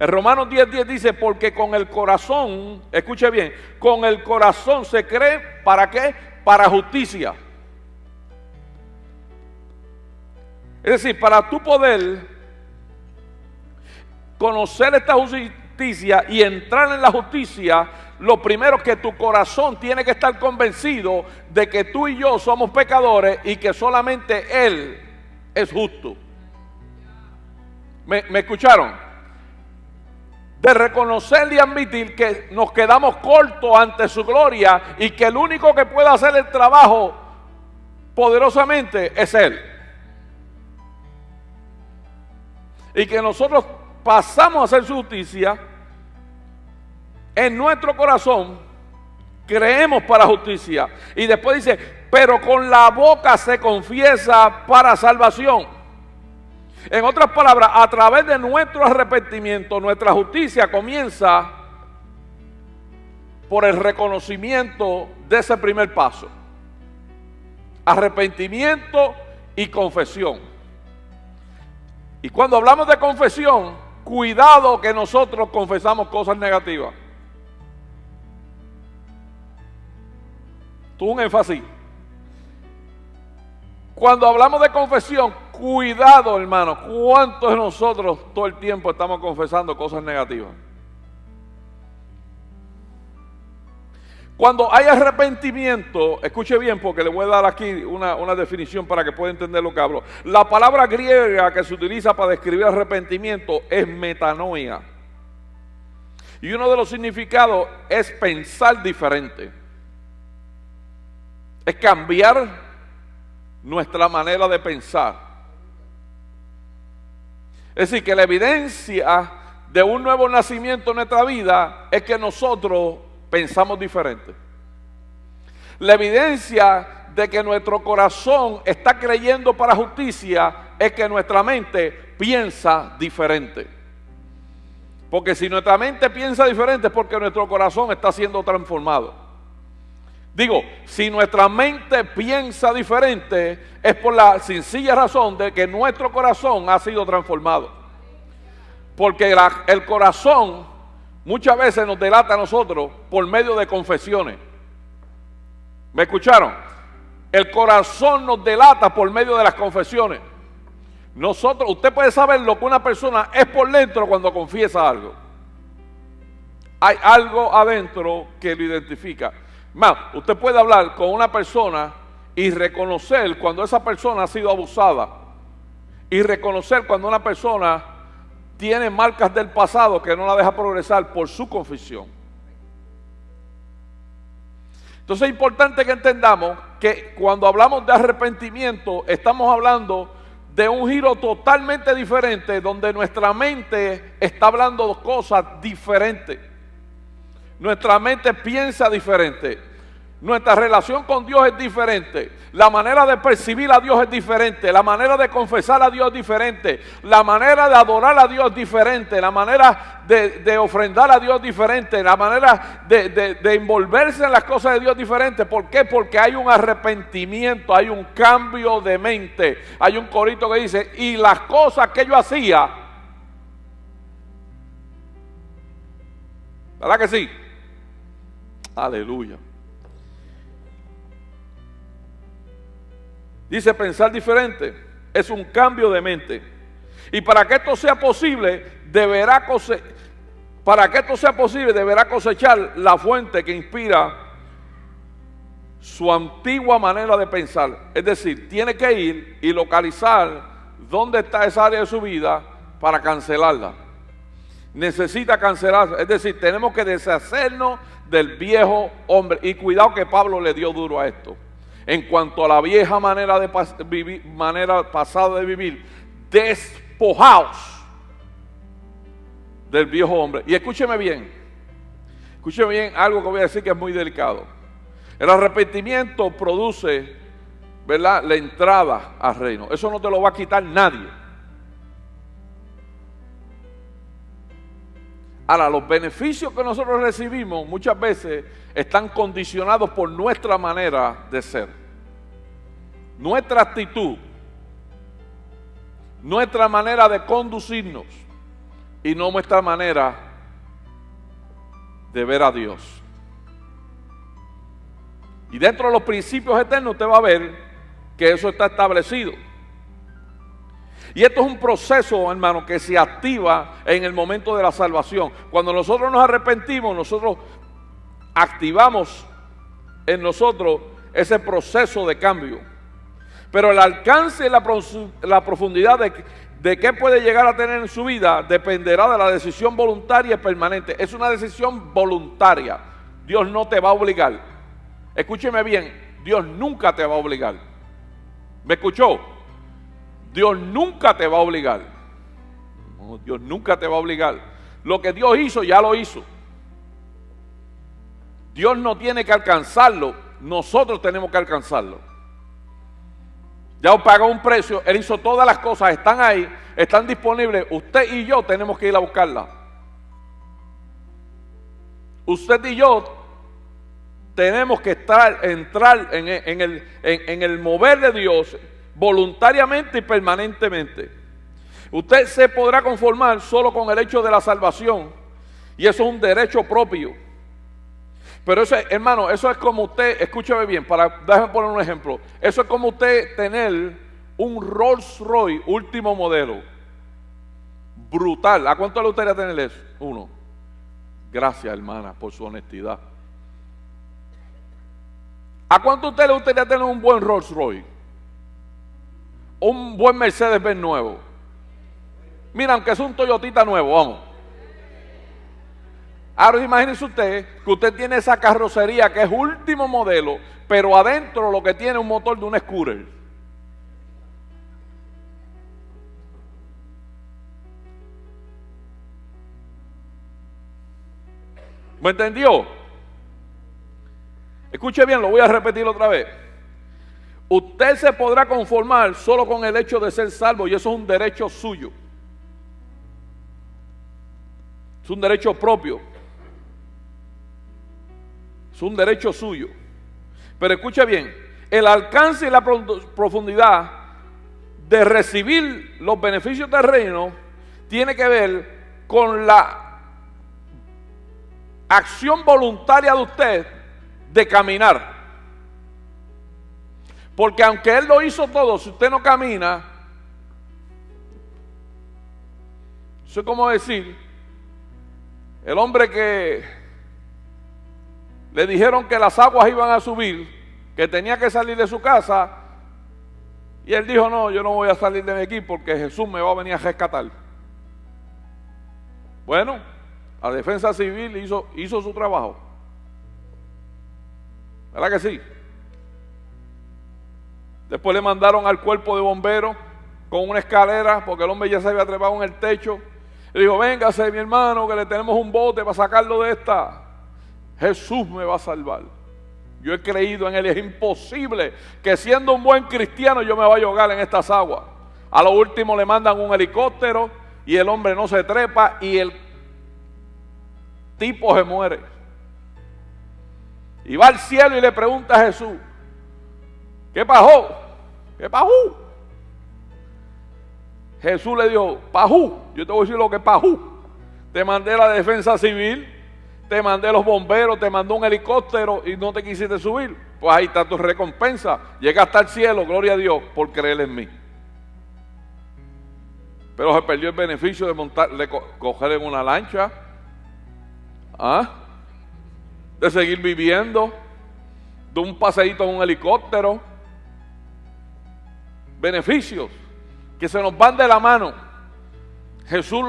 En Romanos 10:10 dice, porque con el corazón, escuche bien, con el corazón se cree, ¿para qué? Para justicia. Es decir, para tú poder conocer esta justicia y entrar en la justicia, lo primero es que tu corazón tiene que estar convencido de que tú y yo somos pecadores y que solamente Él es justo. ¿Me escucharon? De reconocer y admitir que nos quedamos cortos ante su gloria y que el único que puede hacer el trabajo poderosamente es Él. Y que nosotros pasamos a hacer su justicia en nuestro corazón, creemos para justicia. Y después dice, pero con la boca se confiesa para salvación. En otras palabras, a través de nuestro arrepentimiento, nuestra justicia comienza por el reconocimiento de ese primer paso. Arrepentimiento y confesión. Y cuando hablamos de confesión, cuidado que nosotros confesamos cosas negativas. Tú un énfasis. Cuando hablamos de confesión, cuidado, hermano. ¿Cuántos de nosotros todo el tiempo estamos confesando cosas negativas? Cuando hay arrepentimiento, escuche bien porque le voy a dar aquí una definición para que pueda entender lo que hablo. La palabra griega que se utiliza para describir arrepentimiento es metanoia. Y uno de los significados es pensar diferente. Es cambiar nuestra manera de pensar. Es decir, que la evidencia de un nuevo nacimiento en nuestra vida es que nosotros pensamos diferente. La evidencia de que nuestro corazón está creyendo para justicia es que nuestra mente piensa diferente. Porque si nuestra mente piensa diferente es porque nuestro corazón está siendo transformado. Digo, si nuestra mente piensa diferente es por la sencilla razón de que nuestro corazón ha sido transformado. Porque el corazón muchas veces nos delata a nosotros por medio de confesiones. ¿Me escucharon? El corazón nos delata por medio de las confesiones. Usted puede saber lo que una persona es por dentro cuando confiesa algo. Hay algo adentro que lo identifica. Más, usted puede hablar con una persona y reconocer cuando esa persona ha sido abusada. Y reconocer cuando una persona tiene marcas del pasado que no la deja progresar por su confesión. Entonces es importante que entendamos que cuando hablamos de arrepentimiento estamos hablando de un giro totalmente diferente donde nuestra mente está hablando de cosas diferentes. Nuestra mente piensa diferente. Nuestra relación con Dios es diferente. La manera de percibir a Dios es diferente. La manera de confesar a Dios es diferente. La manera de adorar a Dios es diferente. La manera de ofrendar a Dios es diferente. La manera de envolverse en las cosas de Dios es diferente. ¿Por qué? Porque hay un arrepentimiento, hay un cambio de mente. Hay un corito que dice, y las cosas que yo hacía, ¿verdad que sí? Aleluya. Dice pensar diferente, es un cambio de mente. Y para que esto sea posible, deberá cosechar la fuente que inspira su antigua manera de pensar. Es decir, tiene que ir y localizar dónde está esa área de su vida para cancelarla. Necesita cancelarla, es decir, tenemos que deshacernos del viejo hombre. Y cuidado que Pablo le dio duro a esto. En cuanto a la vieja manera pasada de vivir, despojaos del viejo hombre. Y escúcheme bien algo que voy a decir que es muy delicado. El arrepentimiento produce, ¿verdad?, la entrada al reino. Eso no te lo va a quitar nadie. Ahora, los beneficios que nosotros recibimos muchas veces están condicionados por nuestra manera de ser, nuestra actitud, nuestra manera de conducirnos. y no nuestra manera de ver a Dios. Y dentro de los principios eternos usted va a ver que eso está establecido. Y esto es un proceso, hermano, que se activa en el momento de la salvación. Cuando nosotros nos arrepentimos, nosotros activamos en nosotros ese proceso de cambio. Pero el alcance y la profundidad de qué puede llegar a tener en su vida dependerá de la decisión voluntaria y permanente. Es una decisión voluntaria. Dios no te va a obligar. Escúcheme bien, Dios nunca te va a obligar. ¿Me escuchó? Dios nunca te va a obligar. No, Dios nunca te va a obligar. Lo que Dios hizo, ya lo hizo. Dios no tiene que alcanzarlo, nosotros tenemos que alcanzarlo. Ya pagó un precio, Él hizo todas las cosas, están ahí, están disponibles. Usted y yo tenemos que ir a buscarla. Usted y yo tenemos que entrar en el mover de Dios voluntariamente y permanentemente. Usted se podrá conformar solo con el hecho de la salvación, y eso es un derecho propio. Pero eso, hermano, eso es como usted, escúchame bien, déjame poner un ejemplo. Eso es como usted tener un Rolls Royce último modelo, brutal. ¿A cuánto le gustaría tener eso? Uno. Gracias, hermana, por su honestidad. ¿A cuánto a usted le gustaría tener un buen Rolls Royce? Un buen Mercedes-Benz nuevo. Mira, aunque es un Toyotita nuevo, vamos. Ahora imagínese usted que usted tiene esa carrocería que es último modelo, pero adentro lo que tiene es un motor de un scooter. ¿Me entendió? Escuche bien, lo voy a repetir otra vez. Usted se podrá conformar solo con el hecho de ser salvo, y eso es un derecho suyo. Es un derecho propio. Es un derecho suyo. Pero escuche bien, el alcance y la profundidad de recibir los beneficios del reino tiene que ver con la acción voluntaria de usted de caminar. Porque aunque Él lo hizo todo, si usted no camina, eso es como decir, el hombre que le dijeron que las aguas iban a subir, que tenía que salir de su casa, y él dijo, no, yo no voy a salir de aquí porque Jesús me va a venir a rescatar. Bueno, la defensa civil hizo su trabajo. ¿Verdad que sí? Después le mandaron al cuerpo de bomberos con una escalera, porque el hombre ya se había trepado en el techo. Le dijo, véngase mi hermano, que le tenemos un bote para sacarlo de esta. Jesús me va a salvar. Yo he creído en Él, es imposible que siendo un buen cristiano yo me vaya a ahogar en estas aguas. A lo último le mandan un helicóptero y el hombre no se trepa y el tipo se muere. Y va al cielo y le pregunta a Jesús, ¿qué pasó? ¿Qué pasó? Jesús le dijo, pajú, yo te voy a decir lo que es pajú. Te mandé la defensa civil, te mandé los bomberos, te mandé un helicóptero y no te quisiste subir. Pues ahí está tu recompensa. Llega hasta el cielo, gloria a Dios, por creer en mí. Pero se perdió el beneficio de coger en una lancha, de seguir viviendo, de un paseíto en un helicóptero. Beneficios que se nos van de la mano. Jesús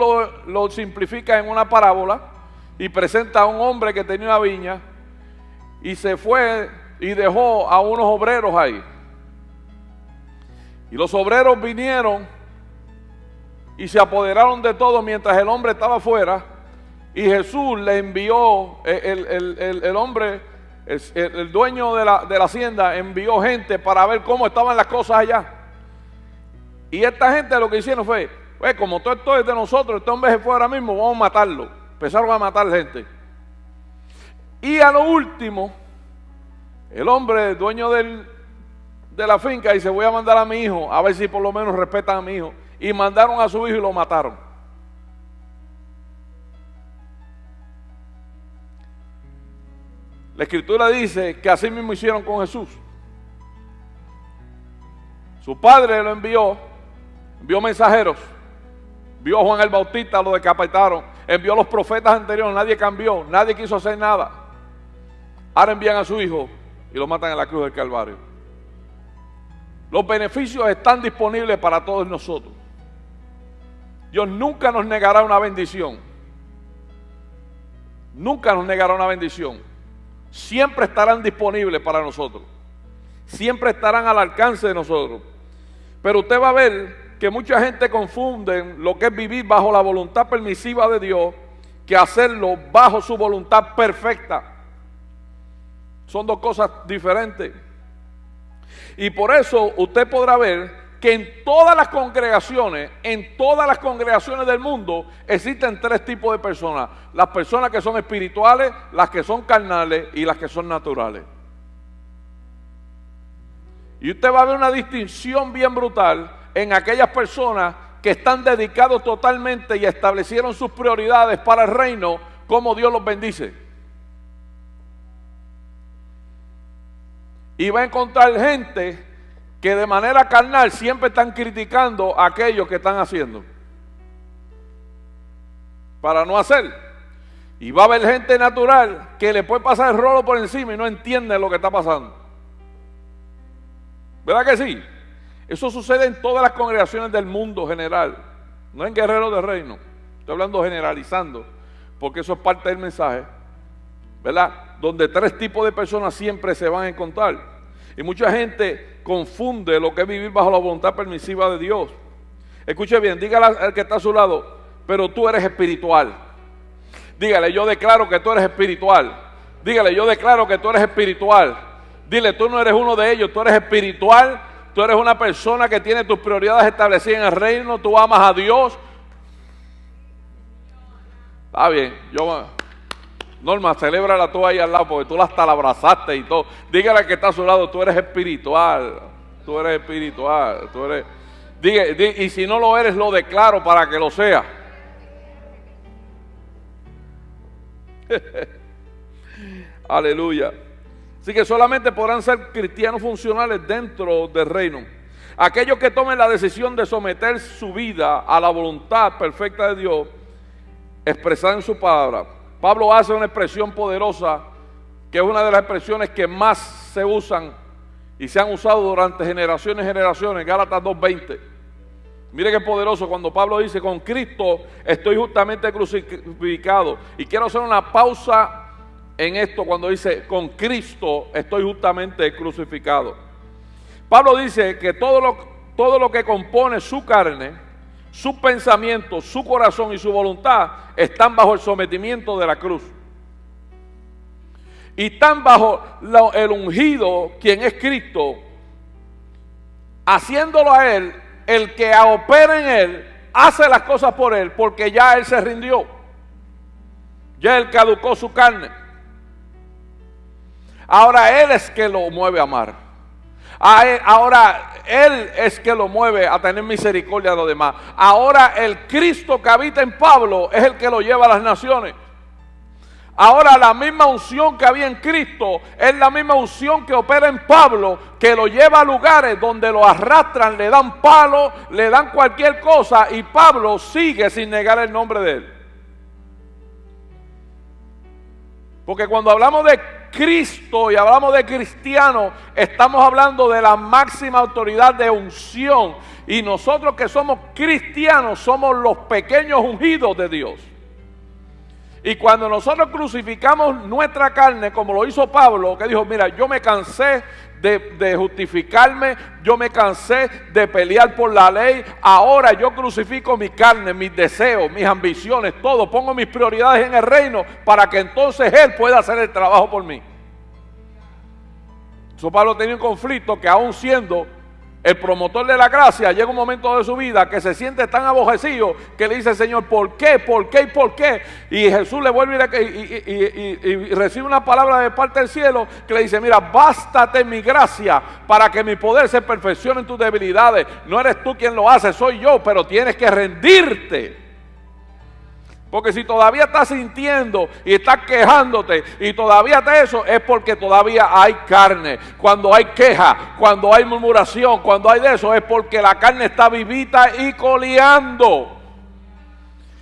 lo simplifica en una parábola y presenta a un hombre que tenía una viña y se fue y dejó a unos obreros ahí. Y los obreros vinieron y se apoderaron de todo mientras el hombre estaba afuera, y Jesús le envió, el hombre, el dueño de la hacienda envió gente para ver cómo estaban las cosas allá. Y esta gente lo que hicieron fue, como todo esto es de nosotros, este hombre se fue ahora mismo, vamos a matarlo. Empezaron a matar gente. Y a lo último, el hombre, dueño de la finca, dice, voy a mandar a mi hijo, a ver si por lo menos respetan a mi hijo. Y mandaron a su hijo y lo mataron. La Escritura dice que así mismo hicieron con Jesús. Su padre lo envió mensajeros. Envió a Juan el Bautista, lo decapitaron. Envió a los profetas anteriores, nadie cambió, nadie quiso hacer nada. Ahora envían a su hijo y lo matan en la cruz del Calvario. Los beneficios están disponibles para todos nosotros. Dios nunca nos negará una bendición. Nunca nos negará una bendición. Siempre estarán disponibles para nosotros. Siempre estarán al alcance de nosotros. Pero usted va a ver que mucha gente confunde lo que es vivir bajo la voluntad permisiva de Dios que hacerlo bajo su voluntad perfecta. Son dos cosas diferentes. Y por eso usted podrá ver que en todas las congregaciones del mundo existen tres tipos de personas. Las personas que son espirituales, las que son carnales y las que son naturales. Y usted va a ver una distinción bien brutal en aquellas personas que están dedicados totalmente y establecieron sus prioridades para el reino, como Dios los bendice. Y va a encontrar gente que de manera carnal siempre están criticando a aquellos que están haciendo para no hacer. Y va a haber gente natural que le puede pasar el rolo por encima y no entiende lo que está pasando. ¿Verdad que sí? Eso sucede en todas las congregaciones del mundo general, no en Guerreros de Reino. Estoy hablando generalizando, porque eso es parte del mensaje, ¿verdad? Donde tres tipos de personas siempre se van a encontrar. Y mucha gente confunde lo que es vivir bajo la voluntad permisiva de Dios. Escuche bien, dígale al que está a su lado, pero tú eres espiritual. Dígale, yo declaro que tú eres espiritual. Dígale, yo declaro que tú eres espiritual. Dile, tú no eres uno de ellos, tú eres espiritual. Tú eres una persona que tiene tus prioridades establecidas en el reino. Tú amas a Dios. Está bien, Norma, celébrala tú ahí al lado, porque tú hasta la abrazaste y todo. Dígale al que está a su lado, tú eres espiritual. Tú eres espiritual. Tú eres... y si no lo eres, lo declaro para que lo sea. Aleluya. Así que solamente podrán ser cristianos funcionales dentro del reino aquellos que tomen la decisión de someter su vida a la voluntad perfecta de Dios expresada en su palabra. Pablo hace una expresión poderosa, que es una de las expresiones que más se usan y se han usado durante generaciones y generaciones. Gálatas 2:20. Mire qué poderoso cuando Pablo dice: con Cristo estoy justamente crucificado. Y quiero hacer una pausa en esto cuando dice con Cristo estoy justamente crucificado. Pablo dice que todo lo que compone su carne, sus pensamientos, su corazón y su voluntad están bajo el sometimiento de la cruz. Y están bajo el ungido, quien es Cristo, haciéndolo a Él, el que opera en Él, hace las cosas por Él, porque ya Él se rindió. Ya Él caducó su carne. Ahora Él es que lo mueve a amar. Ahora Él es que lo mueve a tener misericordia de los demás. Ahora el Cristo que habita en Pablo es el que lo lleva a las naciones. Ahora la misma unción que había en Cristo es la misma unción que opera en Pablo, que lo lleva a lugares donde lo arrastran, le dan palo, le dan cualquier cosa, y Pablo sigue sin negar el nombre de Él. Porque cuando hablamos de Cristo y hablamos de cristiano, estamos hablando de la máxima autoridad de unción. Y nosotros que somos cristianos somos los pequeños ungidos de Dios. Y cuando nosotros crucificamos nuestra carne, como lo hizo Pablo, que dijo: mira, yo me cansé de justificarme, yo me cansé de pelear por la ley, ahora yo crucifico mi carne, mis deseos, mis ambiciones, todo, pongo mis prioridades en el reino para que entonces Él pueda hacer el trabajo por mí. So, Pablo tenía un conflicto que, aún siendo el promotor de la gracia, llega un momento de su vida que se siente tan aborrecido que le dice: Señor, ¿por qué? ¿Por qué? ¿Y por qué? Y Jesús le vuelve y recibe una palabra de parte del cielo que le dice: mira, bástate mi gracia para que mi poder se perfeccione en tus debilidades. No eres tú quien lo hace, soy yo, pero tienes que rendirte. Porque si todavía estás sintiendo y estás quejándote y todavía te eso, es porque todavía hay carne. Cuando hay queja, cuando hay murmuración, cuando hay de eso, es porque la carne está vivita y coleando.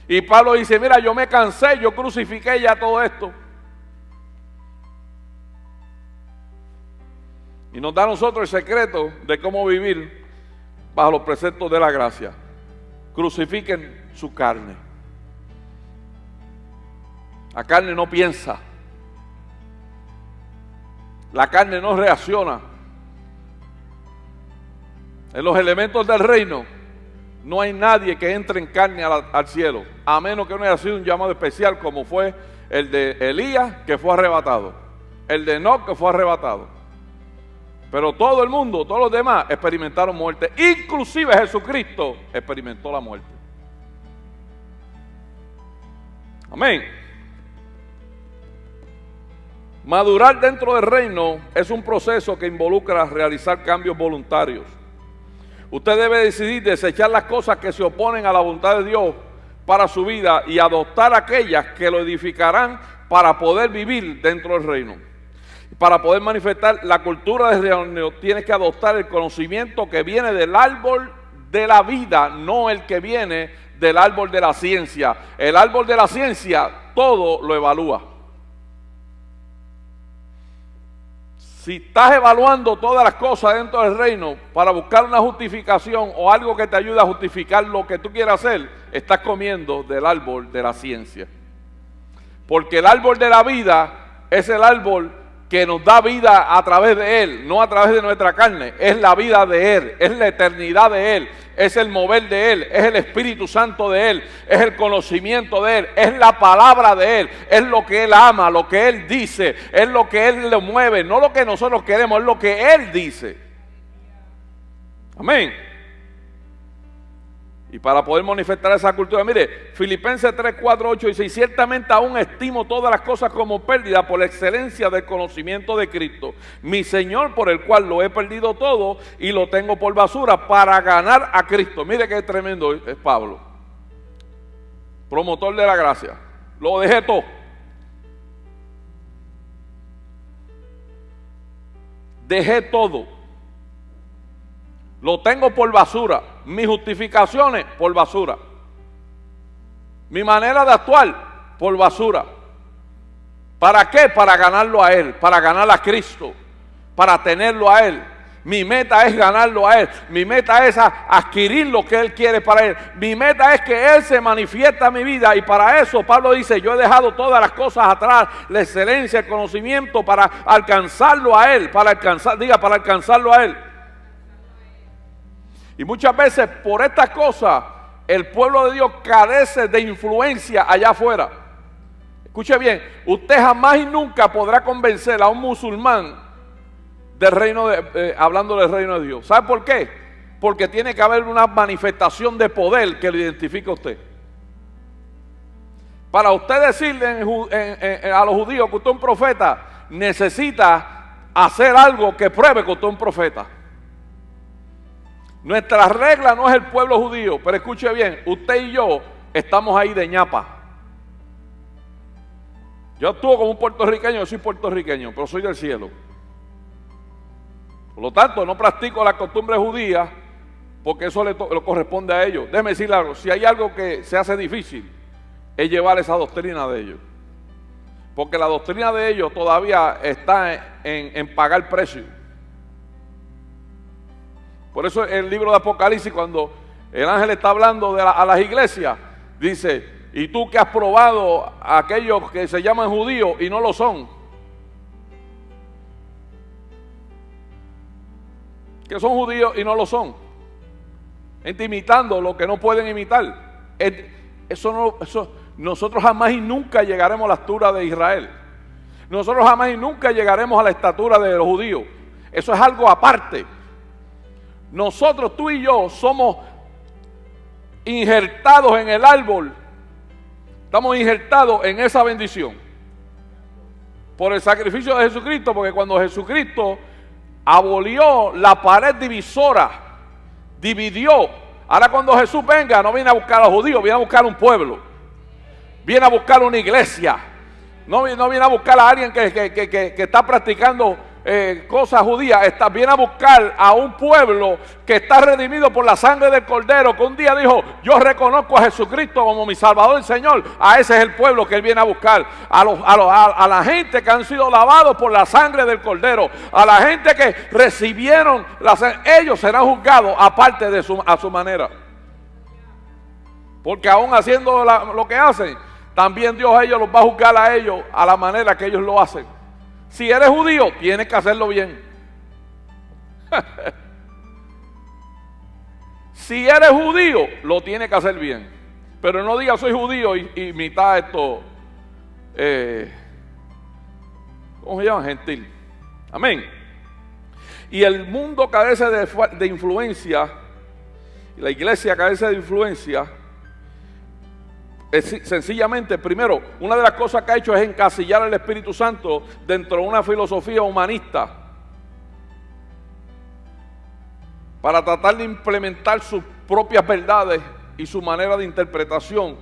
Y Pablo dice, mira, yo me cansé, yo crucifiqué ya todo esto. Y nos da a nosotros el secreto de cómo vivir bajo los preceptos de la gracia. Crucifiquen su carne. La carne no piensa. La carne no reacciona. En los elementos del reino no hay nadie que entre en carne al cielo, a menos que no haya sido un llamado especial como fue el de Elías, que fue arrebatado, el de Enoc, que fue arrebatado. Pero todo el mundo, todos los demás experimentaron muerte. Inclusive Jesucristo experimentó la muerte. Amén. Madurar dentro del reino es un proceso que involucra realizar cambios voluntarios. Usted debe decidir desechar las cosas que se oponen a la voluntad de Dios para su vida y adoptar aquellas que lo edificarán para poder vivir dentro del reino. Para poder manifestar la cultura del reino, tienes que adoptar el conocimiento que viene del árbol de la vida, no el que viene del árbol de la ciencia. El árbol de la ciencia todo lo evalúa. Si estás evaluando todas las cosas dentro del reino para buscar una justificación o algo que te ayude a justificar lo que tú quieras hacer, estás comiendo del árbol de la ciencia. Porque el árbol de la vida es el árbol que nos da vida a través de Él, no a través de nuestra carne. Es la vida de Él, es la eternidad de Él, es el mover de Él, es el Espíritu Santo de Él, es el conocimiento de Él, es la palabra de Él, es lo que Él ama, lo que Él dice, es lo que Él le mueve, no lo que nosotros queremos, es lo que Él dice. Amén. Y para poder manifestar esa cultura, mire, Filipenses 3, 4, 8 dice, y ciertamente aún estimo todas las cosas como pérdida por la excelencia del conocimiento de Cristo, mi Señor, por el cual lo he perdido todo y lo tengo por basura para ganar a Cristo. Mire qué tremendo es Pablo, promotor de la gracia. Lo dejé todo. Dejé todo. Lo tengo por basura. Mis justificaciones por basura. Mi manera de actuar por basura. ¿Para qué? Para ganarlo a Él, para ganar a Cristo, para tenerlo a Él. Mi meta es ganarlo a Él. Mi meta es adquirir lo que Él quiere para Él. Mi meta es que Él se manifiesta en mi vida. Y para eso Pablo dice, yo he dejado todas las cosas atrás, la excelencia, el conocimiento, para alcanzarlo a Él. Para alcanzarlo a Él. Y muchas veces por estas cosas el pueblo de Dios carece de influencia allá afuera. Escuche bien, usted jamás y nunca podrá convencer a un musulmán del reino hablando del reino de Dios. ¿Sabe por qué? Porque tiene que haber una manifestación de poder que lo identifique a usted. Para usted decirle a los judíos que usted es un profeta, necesita hacer algo que pruebe que usted es un profeta. Nuestra regla no es el pueblo judío, pero escuche bien, usted y yo estamos ahí de ñapa. Yo actúo como un puertorriqueño, yo soy puertorriqueño, pero soy del cielo. Por lo tanto, no practico la costumbre judía, porque eso le corresponde a ellos. Déjeme decirle algo, si hay algo que se hace difícil, es llevar esa doctrina de ellos. Porque la doctrina de ellos todavía está en pagar precio. Por eso el libro de Apocalipsis, cuando el ángel está hablando a las iglesias, dice, y tú que has probado a aquellos que se llaman judíos y no lo son, que son judíos y no lo son, imitando lo que no pueden imitar. Nosotros jamás y nunca llegaremos a la estatura de Israel. Nosotros jamás y nunca llegaremos a la estatura de los judíos. Eso es algo aparte. Nosotros, tú y yo, somos injertados en el árbol. Estamos injertados en esa bendición. Por el sacrificio de Jesucristo, porque cuando Jesucristo abolió la pared divisora, dividió. Ahora cuando Jesús venga, no viene a buscar a los judíos, viene a buscar un pueblo. viene a buscar una iglesia. No viene a buscar a alguien que está practicando cosas judías. Viene a buscar a un pueblo que está redimido por la sangre del Cordero, que un día dijo: yo reconozco a Jesucristo como mi Salvador y Señor. A ese es el pueblo que Él viene a buscar. A la gente que han sido lavados por la sangre del Cordero. A la gente que recibieron la sangre. Ellos serán juzgados aparte a su manera. Porque aún haciendo lo que hacen, también Dios a ellos los va a juzgar a ellos a la manera que ellos lo hacen. Si eres judío, tienes que hacerlo bien. Si eres judío, lo tienes que hacer bien. Pero no digas soy judío y mitad esto, ¿cómo se llama? Gentil. Amén. Y el mundo carece de influencia, y la iglesia carece de influencia. Sencillamente, primero, una de las cosas que ha hecho es encasillar al Espíritu Santo dentro de una filosofía humanista para tratar de implementar sus propias verdades y su manera de interpretación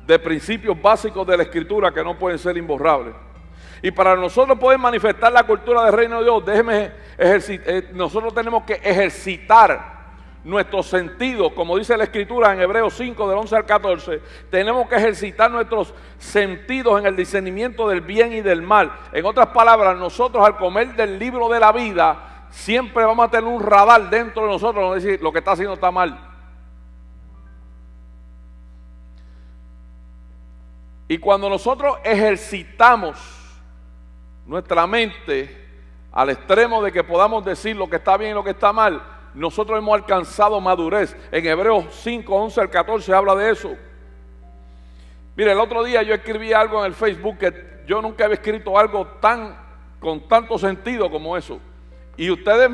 de principios básicos de la Escritura que no pueden ser imborrables. Y para nosotros poder manifestar la cultura del reino de Dios, nosotros tenemos que ejercitar nuestros sentidos, como dice la Escritura en Hebreos 5, del 11 al 14, tenemos que ejercitar nuestros sentidos en el discernimiento del bien y del mal. En otras palabras, nosotros al comer del libro de la vida, siempre vamos a tener un radar dentro de nosotros, no decir lo que está haciendo está mal. Y cuando nosotros ejercitamos nuestra mente al extremo de que podamos decir lo que está bien y lo que está mal, nosotros hemos alcanzado madurez. En Hebreos 5, 11 al 14 habla de eso. Mire, el otro día yo escribí algo en el Facebook que yo nunca había escrito algo con tanto sentido como eso. Y ustedes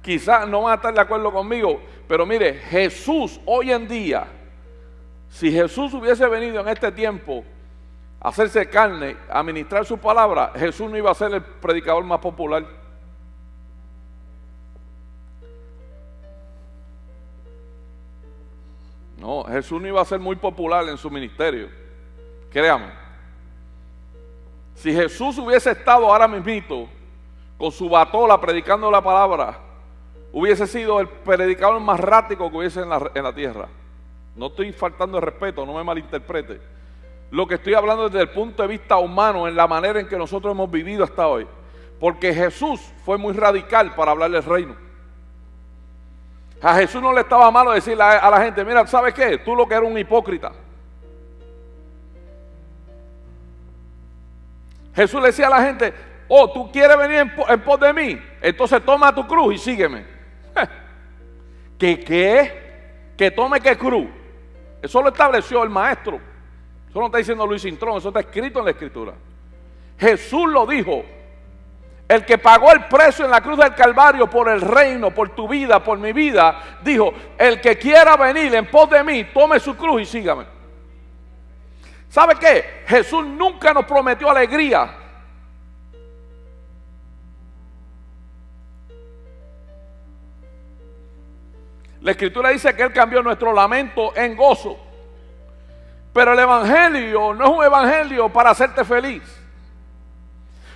quizás no van a estar de acuerdo conmigo, pero mire, Jesús hoy en día, si Jesús hubiese venido en este tiempo a hacerse carne, a ministrar su palabra, Jesús no iba a ser el predicador más popular. No, Jesús no iba a ser muy popular en su ministerio, créame. Si Jesús hubiese estado ahora mismito con su batola predicando la palabra, hubiese sido el predicador más rático que hubiese en la tierra. No estoy faltando de respeto, no me malinterprete. Lo que estoy hablando desde el punto de vista humano, en la manera en que nosotros hemos vivido hasta hoy. Porque Jesús fue muy radical para hablar del reino. A Jesús no le estaba malo decirle a la gente: mira, ¿sabes qué? Tú lo que eres un hipócrita. Jesús le decía a la gente: oh, ¿tú quieres venir en pos de mí? Entonces toma tu cruz y sígueme. ¿Qué? ¿Que tome qué cruz? Eso lo estableció el maestro. Eso no está diciendo Luis Cintrón, eso está escrito en la Escritura. Jesús lo dijo. El que pagó el precio en la cruz del Calvario por el reino, por tu vida, por mi vida, dijo: el que quiera venir en pos de mí, tome su cruz y sígame. ¿Sabe qué? Jesús nunca nos prometió alegría. La Escritura dice que Él cambió nuestro lamento en gozo. Pero el Evangelio no es un evangelio para hacerte feliz.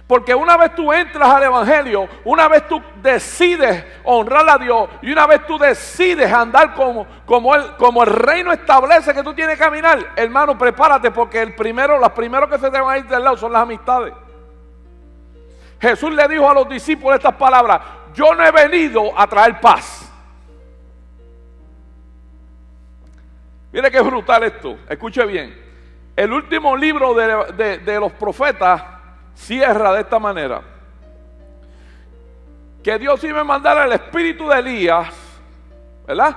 Porque una vez tú entras al Evangelio, una vez tú decides honrar a Dios y una vez tú decides andar como el reino establece que tú tienes que caminar, hermano, prepárate, porque los primeros que se te van a ir del lado son las amistades. Jesús le dijo a los discípulos estas palabras: yo no he venido a traer paz. Mire qué brutal esto, escuche bien. El último libro de los profetas cierra de esta manera: que Dios iba a mandar el espíritu de Elías, ¿verdad?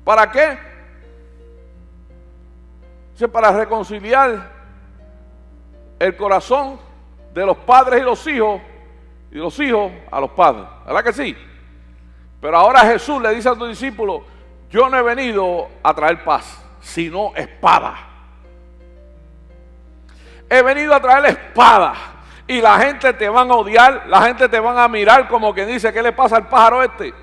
¿Para qué? Para reconciliar el corazón de los padres y los hijos a los padres, ¿verdad que sí? Pero ahora Jesús le dice a sus discípulos: yo no he venido a traer paz, sino espada. He venido a traer espada. Y la gente te van a odiar, la gente te van a mirar como quien dice: ¿qué le pasa al pájaro este?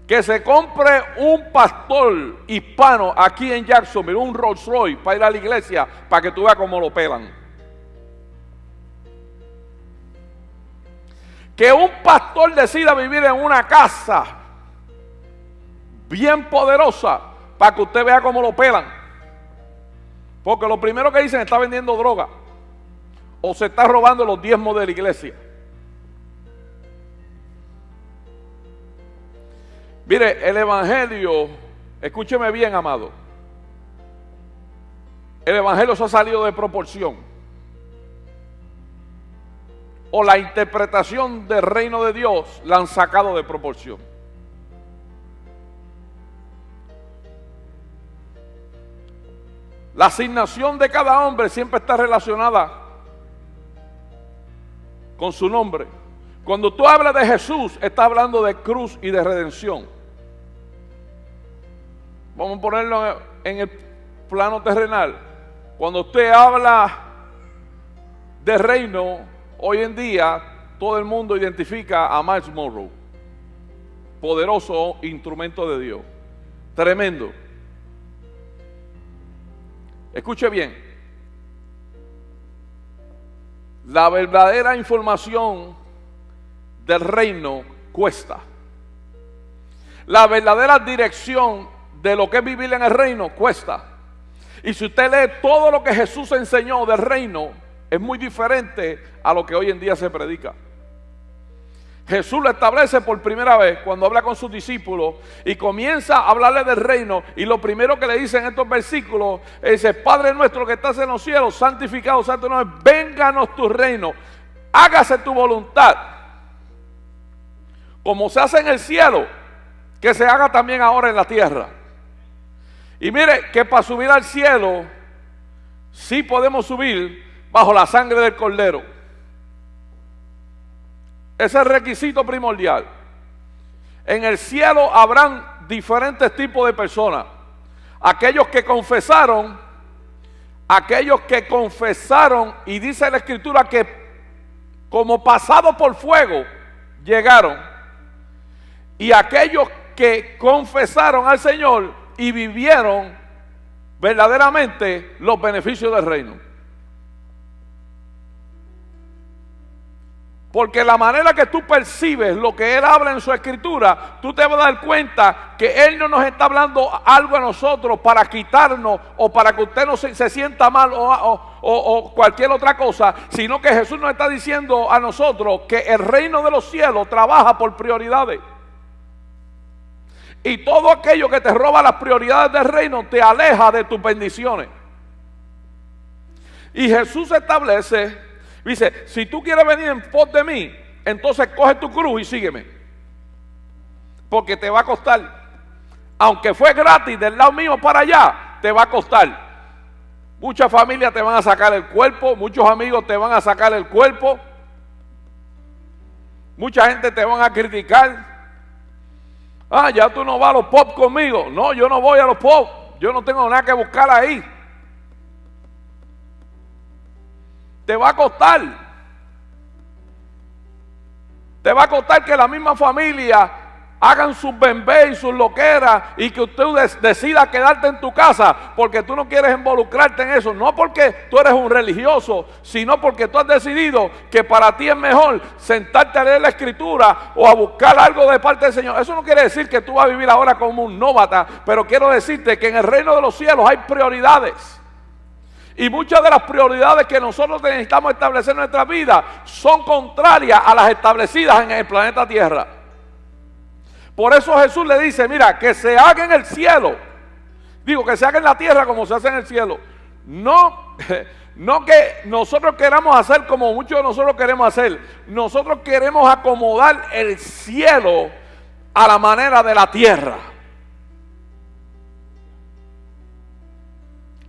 que se compre un pastor hispano aquí en Jacksonville, un Rolls Royce, para ir a la iglesia, para que tú veas cómo lo pelan. Que un pastor decida vivir en una casa bien poderosa, para que usted vea cómo lo pelan. Porque lo primero que dicen, está vendiendo droga o se está robando los diezmos de la iglesia. Mire, el evangelio, escúcheme bien, amado, el evangelio se ha salido de proporción, o la interpretación del reino de Dios la han sacado de proporción. La asignación de cada hombre siempre está relacionada con su nombre. Cuando tú hablas de Jesús, estás hablando de cruz y de redención. Vamos a ponerlo en el plano terrenal. Cuando usted habla de reino, hoy en día todo el mundo identifica a Miles Monroe. Poderoso instrumento de Dios. Tremendo. Escuche bien. La verdadera información del reino cuesta. La verdadera dirección de lo que es vivir en el reino cuesta. Y si usted lee todo lo que Jesús enseñó del reino, es muy diferente a lo que hoy en día se predica. Jesús lo establece por primera vez cuando habla con sus discípulos y comienza a hablarle del reino, y lo primero que le dice en estos versículos es: Padre nuestro que estás en los cielos, santificado sea tu nombre, vénganos tu reino, hágase tu voluntad, como se hace en el cielo, que se haga también ahora en la tierra. Y mire que para subir al cielo sí podemos subir bajo la sangre del Cordero. Ese es el requisito primordial. En el cielo habrán diferentes tipos de personas. Aquellos que confesaron, y dice la Escritura que como pasado por fuego llegaron. Y aquellos que confesaron al Señor y vivieron verdaderamente los beneficios del reino. Porque la manera que tú percibes lo que Él habla en su Escritura, tú te vas a dar cuenta que Él no nos está hablando algo a nosotros para quitarnos o para que usted no se sienta mal o cualquier otra cosa, sino que Jesús nos está diciendo a nosotros que el reino de los cielos trabaja por prioridades. Y todo aquello que te roba las prioridades del reino te aleja de tus bendiciones. Y Jesús establece, dice: si tú quieres venir en pos de mí, entonces coge tu cruz y sígueme. Porque te va a costar. Aunque fue gratis del lado mío para allá, te va a costar. Muchas familias te van a sacar el cuerpo, muchos amigos te van a sacar el cuerpo, mucha gente te van a criticar. Ah, ya tú no vas a los pop conmigo. No, yo no voy a los pop. Yo no tengo nada que buscar ahí. Te va a costar. Te va a costar que la misma familia hagan sus bembés y sus loqueras y que usted decida quedarte en tu casa porque tú no quieres involucrarte en eso. No porque tú eres un religioso, sino porque tú has decidido que para ti es mejor sentarte a leer la Escritura o a buscar algo de parte del Señor. Eso no quiere decir que tú vas a vivir ahora como un nómada, pero quiero decirte que en el reino de los cielos hay prioridades. Y muchas de las prioridades que nosotros necesitamos establecer en nuestra vida son contrarias a las establecidas en el planeta Tierra. Por eso Jesús le dice: mira, que se haga en el cielo. Digo, que se haga en la tierra como se hace en el cielo. No que nosotros queramos hacer como muchos de nosotros queremos hacer. Nosotros queremos acomodar el cielo a la manera de la tierra.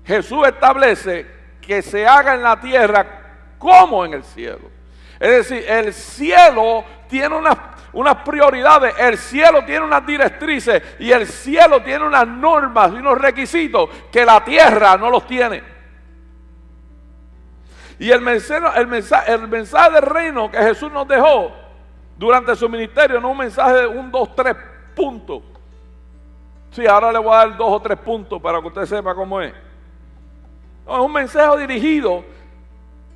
Jesús establece que se haga en la tierra como en el cielo. Es decir, el cielo tiene unas prioridades, el cielo tiene unas directrices y el cielo tiene unas normas y unos requisitos que la tierra no los tiene. Y el mensaje del reino que Jesús nos dejó durante su ministerio no es un mensaje de 1, 2, 3 puntos. Sí, ahora le voy a dar 2 o 3 puntos para que usted sepa cómo es. No es un mensaje dirigido,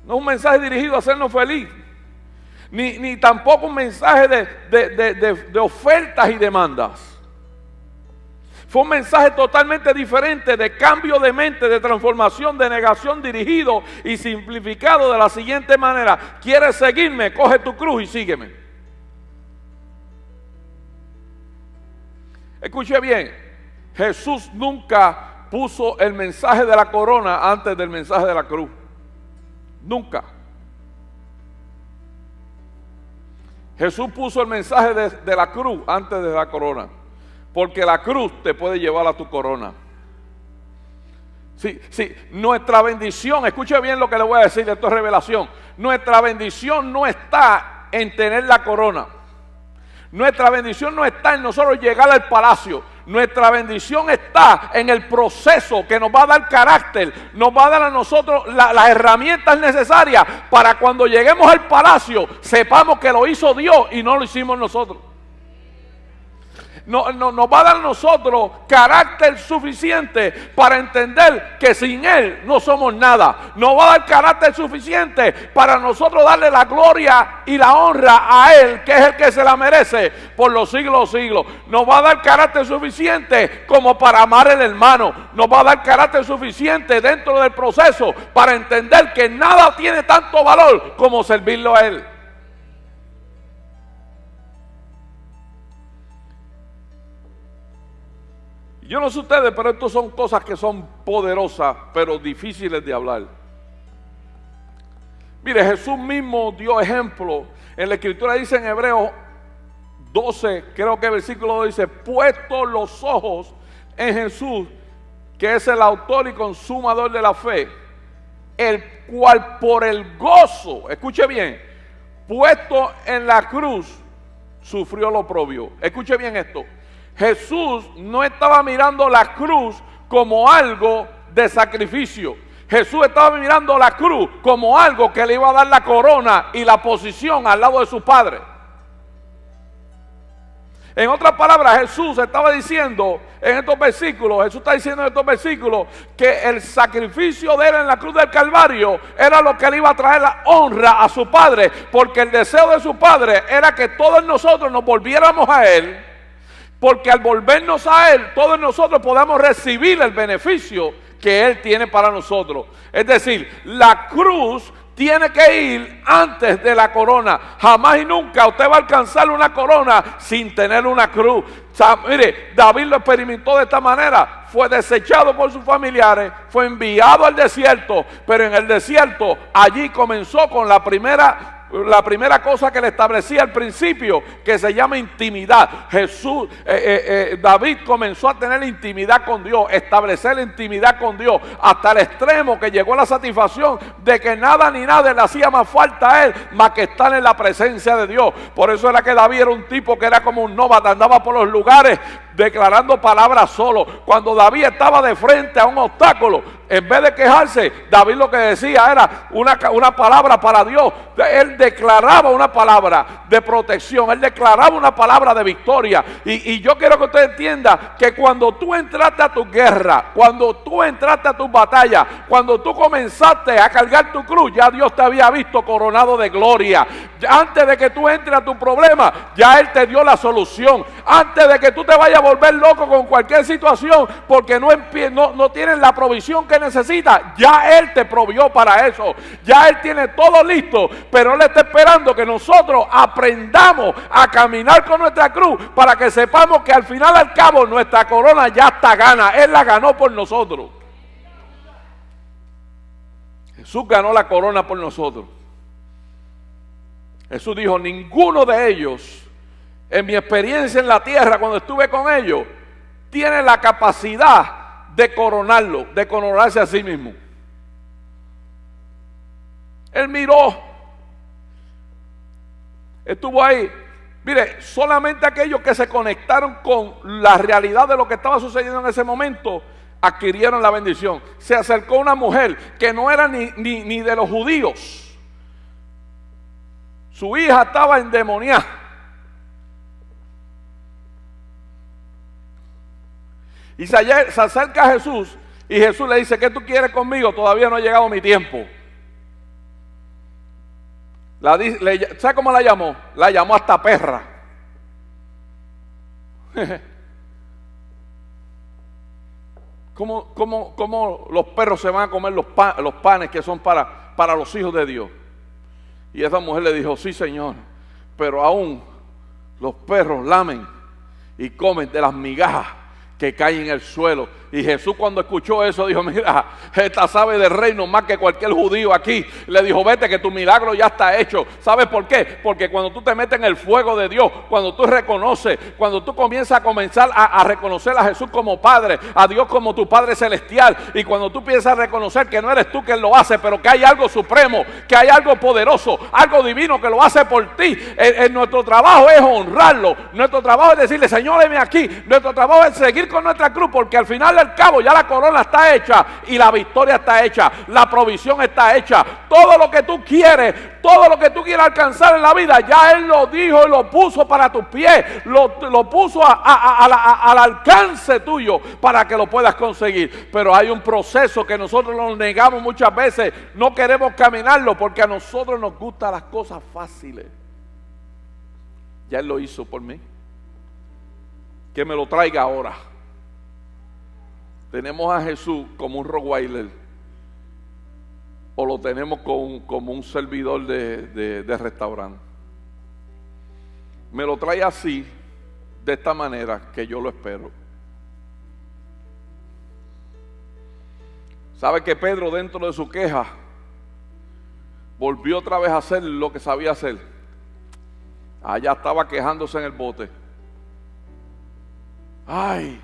no es un mensaje dirigido a hacernos feliz, ni tampoco un mensaje de ofertas y demandas. Fue un mensaje totalmente diferente, de cambio de mente, de transformación, de negación, dirigido y simplificado de la siguiente manera: ¿quieres seguirme? Coge tu cruz y sígueme. Escuche bien, Jesús nunca puso el mensaje de la corona antes del mensaje de la cruz. Nunca. Jesús puso el mensaje de la cruz antes de la corona, porque la cruz te puede llevar a tu corona. Sí, nuestra bendición, escuche bien lo que le voy a decir, esto es revelación. Nuestra bendición no está en tener la corona. Nuestra bendición no está en nosotros llegar al palacio. Nuestra bendición está en el proceso que nos va a dar carácter, nos va a dar a nosotros las herramientas necesarias para cuando lleguemos al palacio sepamos que lo hizo Dios y no lo hicimos nosotros. Nos va a dar a nosotros carácter suficiente para entender que sin Él no somos nada. Nos va a dar carácter suficiente para nosotros darle la gloria y la honra a Él, que es el que se la merece por los siglos de los siglos. Nos va a dar carácter suficiente como para amar al hermano. Nos va a dar carácter suficiente dentro del proceso para entender que nada tiene tanto valor como servirlo a Él. Yo no sé ustedes, pero estas son cosas que son poderosas, pero difíciles de hablar. Mire, Jesús mismo dio ejemplo. En la Escritura dice en Hebreos 12, creo que el versículo 2 dice: puesto los ojos en Jesús, que es el autor y consumador de la fe, el cual por el gozo, escuche bien, puesto en la cruz, sufrió lo oprobio. Escuche bien esto. Jesús no estaba mirando la cruz como algo de sacrificio. Jesús estaba mirando la cruz como algo que le iba a dar la corona y la posición al lado de su Padre. En otras palabras, Jesús estaba diciendo en estos versículos, Jesús está diciendo en estos versículos que el sacrificio de Él en la cruz del Calvario era lo que le iba a traer la honra a su Padre, porque el deseo de su Padre era que todos nosotros nos volviéramos a Él. Porque al volvernos a Él, todos nosotros podamos recibir el beneficio que Él tiene para nosotros. Es decir, la cruz tiene que ir antes de la corona. Jamás y nunca usted va a alcanzar una corona sin tener una cruz. O sea, mire, David lo experimentó de esta manera. Fue desechado por sus familiares, fue enviado al desierto, pero en el desierto allí comenzó con la primera cosa que le establecía al principio, que se llama intimidad. David comenzó a tener intimidad con Dios, establecer intimidad con Dios, hasta el extremo que llegó a la satisfacción de que nada ni nada le hacía más falta a él, más que estar en la presencia de Dios. Por eso era que David era un tipo que era como un nómada, andaba por los lugares declarando palabras solo. Cuando David estaba de frente a un obstáculo, en vez de quejarse, David lo que decía era una palabra para Dios. Él declaraba una palabra de protección, él declaraba una palabra de victoria. Y yo quiero que usted entienda que cuando tú entraste a tu guerra, cuando tú entraste a tu batalla, cuando tú comenzaste a cargar tu cruz, ya Dios te había visto coronado de gloria. Antes de que tú entres a tu problema, ya Él te dio la solución. Antes de que tú te vayas a volver loco con cualquier situación, porque no tienes la provisión que necesitas, ya Él te provió para eso. Ya Él tiene todo listo, pero Él está esperando que nosotros aprendamos a caminar con nuestra cruz para que sepamos que al final, al cabo, nuestra corona ya está gana. Él la ganó por nosotros. Jesús ganó la corona por nosotros. Jesús dijo: ninguno de ellos, en mi experiencia en la tierra, cuando estuve con ellos, tiene la capacidad de coronarlo, de coronarse a sí mismo. Él miró, estuvo ahí. Mire, solamente aquellos que se conectaron con la realidad de lo que estaba sucediendo en ese momento adquirieron la bendición. Se acercó una mujer que no era ni de los judíos. Su hija estaba endemoniada. Y se acerca a Jesús y Jesús le dice, ¿qué tú quieres conmigo? Todavía no ha llegado mi tiempo. ¿Sabe cómo la llamó? La llamó hasta perra. ¿Cómo los perros se van a comer los panes que son para los hijos de Dios? Y esa mujer le dijo, sí, Señor, pero aún los perros lamen y comen de las migajas que caen en el suelo. Y Jesús, cuando escuchó eso, dijo, mira, esta sabe del reino más que cualquier judío aquí. Le dijo, vete que tu milagro ya está hecho. ¿Sabes por qué? Porque cuando tú te metes en el fuego de Dios, cuando tú reconoces, cuando tú comienzas a reconocer a Jesús como Padre, a Dios como tu Padre Celestial, y cuando tú piensas a reconocer que no eres tú quien lo hace, pero que hay algo supremo, que hay algo poderoso, algo divino que lo hace por ti, en nuestro trabajo es honrarlo. Nuestro trabajo es decirle, Señor, heme aquí. Nuestro trabajo es seguir con nuestra cruz, porque al final del cabo ya la corona está hecha y la victoria está hecha, la provisión está hecha. Todo lo que tú quieres, todo lo que tú quieras alcanzar en la vida, ya Él lo dijo y lo puso para tus pies, lo puso al alcance tuyo para que lo puedas conseguir. Pero hay un proceso que nosotros nos negamos muchas veces, no queremos caminarlo porque a nosotros nos gustan las cosas fáciles. Ya Él lo hizo por mí, que me lo traiga ahora. ¿Tenemos a Jesús como un Rottweiler o lo tenemos como un servidor de restaurante? Me lo trae así, de esta manera, que yo lo espero. ¿Sabe que Pedro, dentro de su queja, volvió otra vez a hacer lo que sabía hacer? Allá estaba quejándose en el bote. ¡Ay!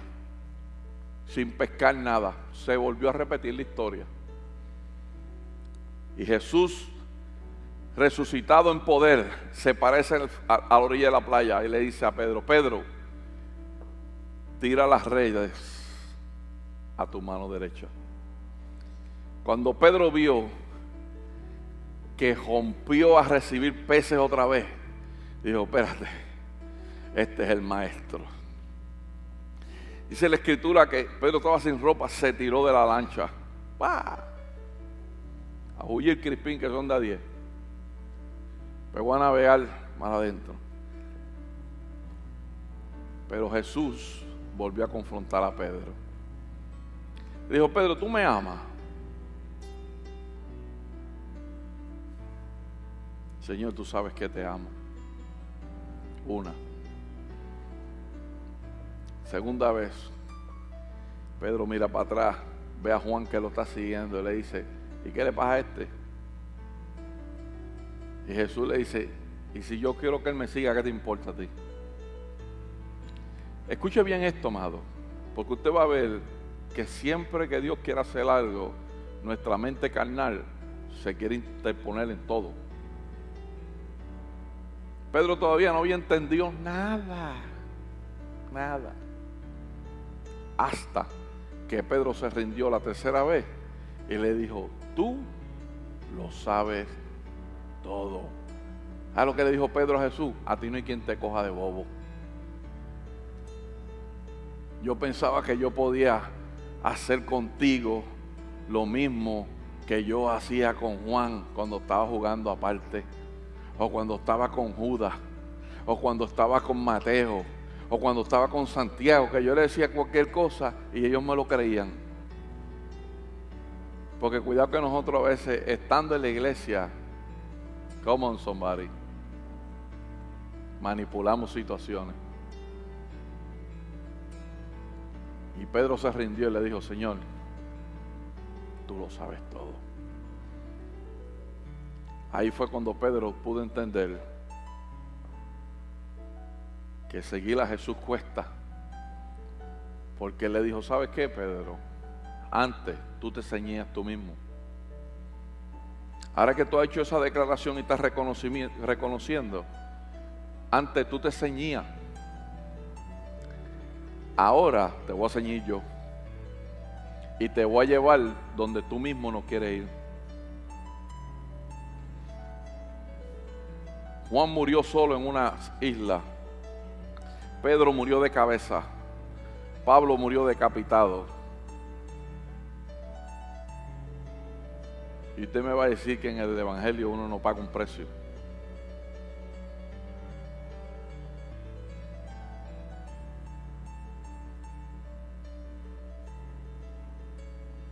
Sin pescar nada. Se volvió a repetir la historia. Y Jesús, resucitado en poder, se parece a la orilla de la playa y le dice a Pedro, Pedro, tira las redes a tu mano derecha. Cuando Pedro vio que rompió a recibir peces otra vez, dijo, espérate, este es el maestro. Dice la escritura que Pedro estaba sin ropa, se tiró de la lancha. ¡Pah! A huir crispín que son de a 10. Pegó a navegar más adentro. Pero Jesús volvió a confrontar a Pedro. Le dijo, Pedro, ¿tú me amas? Señor, tú sabes que te amo. Una. Segunda vez, Pedro mira para atrás, ve a Juan que lo está siguiendo y le dice, ¿y qué le pasa a este? Y Jesús le dice, ¿y si yo quiero que él me siga, qué te importa a ti? Escuche bien esto, amado, porque usted va a ver que siempre que Dios quiera hacer algo, nuestra mente carnal se quiere interponer en todo. Pedro todavía no había entendido nada. Hasta que Pedro se rindió la tercera vez y le dijo, tú lo sabes todo. ¿Sabes lo que le dijo Pedro a Jesús? A ti no hay quien te coja de bobo. Yo pensaba que yo podía hacer contigo lo mismo que yo hacía con Juan cuando estaba jugando aparte, o cuando estaba con Judas, o cuando estaba con Mateo, o cuando estaba con Santiago, que yo le decía cualquier cosa y ellos me lo creían. Porque cuidado que nosotros a veces, estando en la iglesia, come on somebody, manipulamos situaciones. Y Pedro se rindió y le dijo, Señor, tú lo sabes todo. Ahí fue cuando Pedro pudo entender que seguir a Jesús cuesta. Porque él le dijo, ¿sabes qué, Pedro? Antes tú te ceñías tú mismo. Ahora que tú has hecho esa declaración y estás reconociendo, antes tú te ceñías. Ahora te voy a ceñir yo. Y te voy a llevar donde tú mismo no quieres ir. Juan murió solo en una isla. Pedro murió de cabeza. Pablo murió decapitado. Y usted me va a decir que en el Evangelio uno no paga un precio.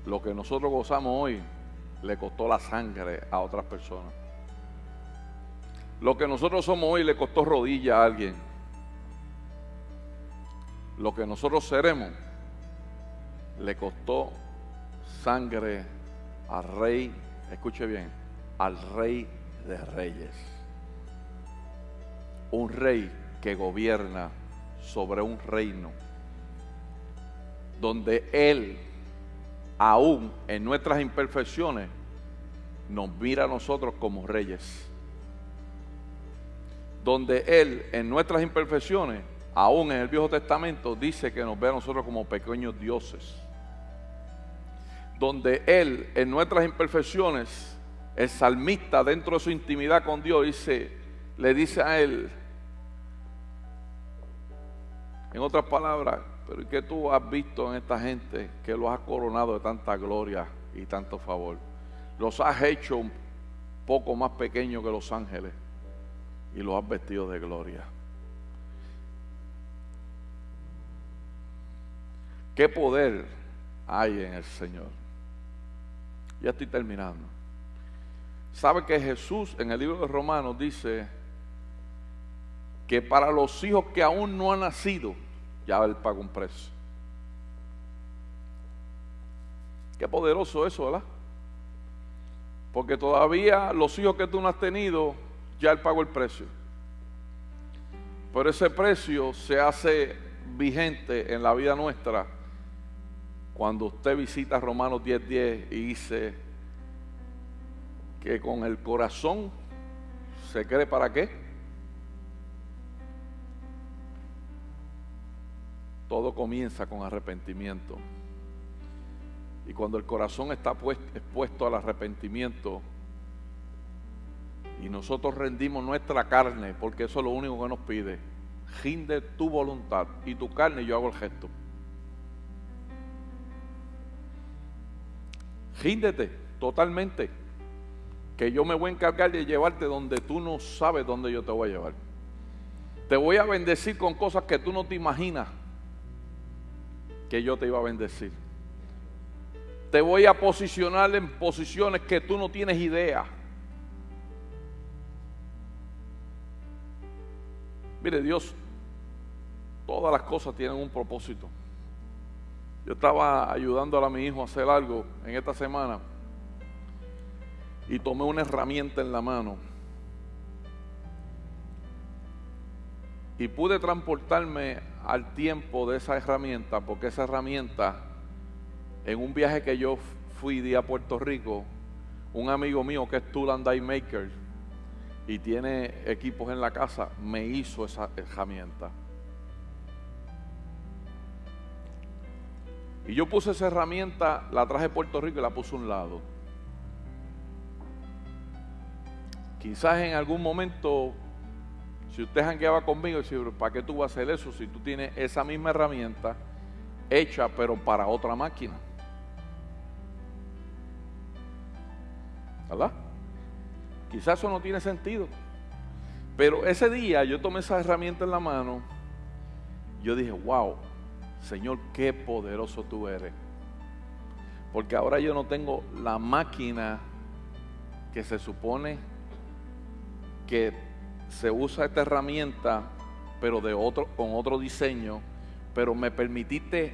Lo que nosotros gozamos hoy le costó la sangre a otras personas. Lo que nosotros somos hoy le costó rodilla a alguien. Lo que nosotros seremos le costó sangre al Rey, escuche bien, al Rey de Reyes. Un rey que gobierna sobre un reino donde Él, aún en nuestras imperfecciones, nos mira a nosotros como reyes. Donde Él, en nuestras imperfecciones, aún en el Viejo Testamento, dice que nos ve a nosotros como pequeños dioses. Donde Él, en nuestras imperfecciones, el salmista, dentro de su intimidad con Dios, le dice a Él, en otras palabras, pero ¿qué tú has visto en esta gente que los has coronado de tanta gloria y tanto favor? Los has hecho un poco más pequeños que los ángeles y los has vestido de gloria. ¿Qué poder hay en el Señor? Ya estoy terminando. ¿Sabe que Jesús en el libro de Romanos dice que para los hijos que aún no han nacido, ya Él paga un precio? Qué poderoso eso, ¿verdad? Porque todavía los hijos que tú no has tenido, ya Él pagó el precio. Pero ese precio se hace vigente en la vida nuestra cuando usted visita Romanos 10:10 y dice que con el corazón se cree ¿para qué? Todo comienza con arrepentimiento. Y cuando el corazón está expuesto al arrepentimiento y nosotros rendimos nuestra carne, porque eso es lo único que nos pide, rinde tu voluntad y tu carne y yo hago el gesto. Ríndete totalmente, que yo me voy a encargar de llevarte donde tú no sabes dónde yo te voy a llevar. Te voy a bendecir con cosas que tú no te imaginas que yo te iba a bendecir. Te voy a posicionar en posiciones que tú no tienes idea. Mire, Dios, todas las cosas tienen un propósito. Yo estaba ayudando a mi hijo a hacer algo en esta semana y tomé una herramienta en la mano y pude transportarme al tiempo de esa herramienta, porque esa herramienta, en un viaje que yo fui de a Puerto Rico, un amigo mío que es Tool and Die Maker y tiene equipos en la casa, me hizo esa herramienta. Y yo puse esa herramienta, la traje de Puerto Rico y la puse a un lado. Quizás en algún momento, si usted jangueaba conmigo, dice, ¿para qué tú vas a hacer eso si tú tienes esa misma herramienta hecha pero para otra máquina? ¿Verdad? Quizás eso no tiene sentido. Pero ese día yo tomé esa herramienta en la mano, yo dije, wow, Señor, qué poderoso tú eres. Porque ahora yo no tengo la máquina que se supone que se usa esta herramienta, pero con otro diseño, pero me permitiste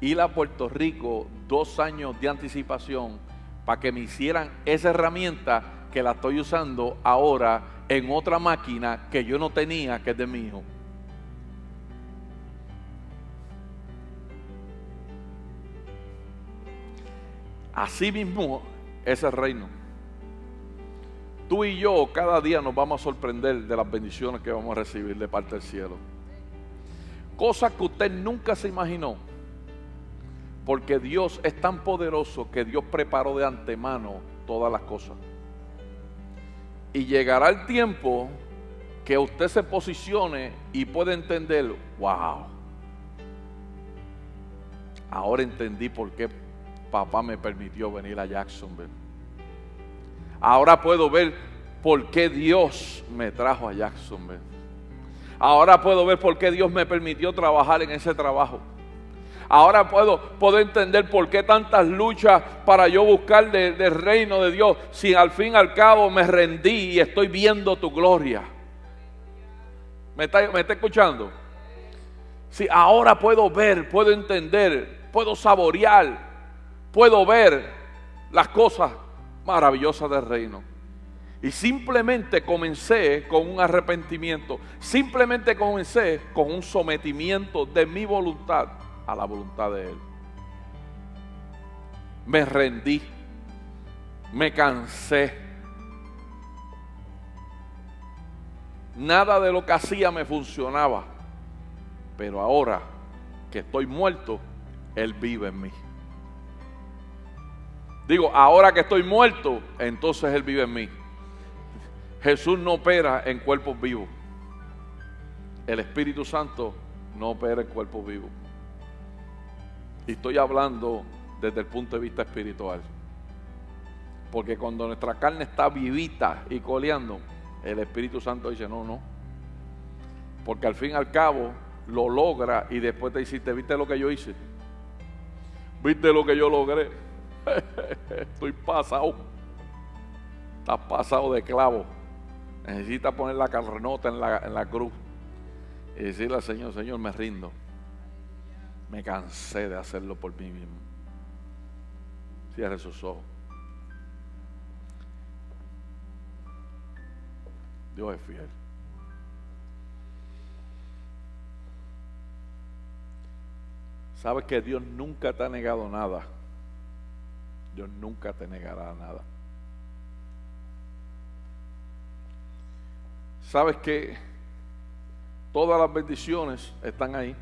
ir a Puerto Rico 2 años de anticipación para que me hicieran esa herramienta que la estoy usando ahora en otra máquina que yo no tenía, que es de mi hijo. Así mismo es el reino. Tú y yo cada día nos vamos a sorprender de las bendiciones que vamos a recibir de parte del cielo. Cosas que usted nunca se imaginó. Porque Dios es tan poderoso que Dios preparó de antemano todas las cosas. Y llegará el tiempo que usted se posicione y pueda entender, wow, Ahora entendí por qué papá me permitió venir a Jacksonville. Ahora puedo ver por qué Dios me trajo a Jacksonville. Ahora puedo ver por qué Dios me permitió trabajar en ese trabajo. Ahora puedo entender por qué tantas luchas para yo buscar del reino de Dios, si al fin y al cabo me rendí y estoy viendo tu gloria. ¿Me está escuchando? Si ahora puedo ver, puedo entender, puedo saborear, puedo ver las cosas maravillosas del reino. Y simplemente comencé con un arrepentimiento, simplemente comencé con un sometimiento de mi voluntad a la voluntad de Él. Me rendí, me cansé. Nada de lo que hacía me funcionaba, pero ahora que estoy muerto, Él vive en mí. Digo, ahora que estoy muerto, entonces Él vive en mí. Jesús no opera en cuerpos vivos. El Espíritu Santo no opera en cuerpos vivos. Y estoy hablando desde el punto de vista espiritual. Porque cuando nuestra carne está vivita y coleando, el Espíritu Santo dice, no. Porque al fin y al cabo lo logra y después te dice, ¿viste lo que yo hice? ¿Viste lo que yo logré? Estoy pasado. Estás pasado de clavo. Necesitas poner la carnota en la cruz y decirle al Señor, Señor, me rindo. Me cansé de hacerlo por mí mismo. Cierre sus ojos. Dios es fiel. Sabes que Dios nunca te ha negado nada. Dios nunca te negará nada. Sabes que todas las bendiciones están ahí.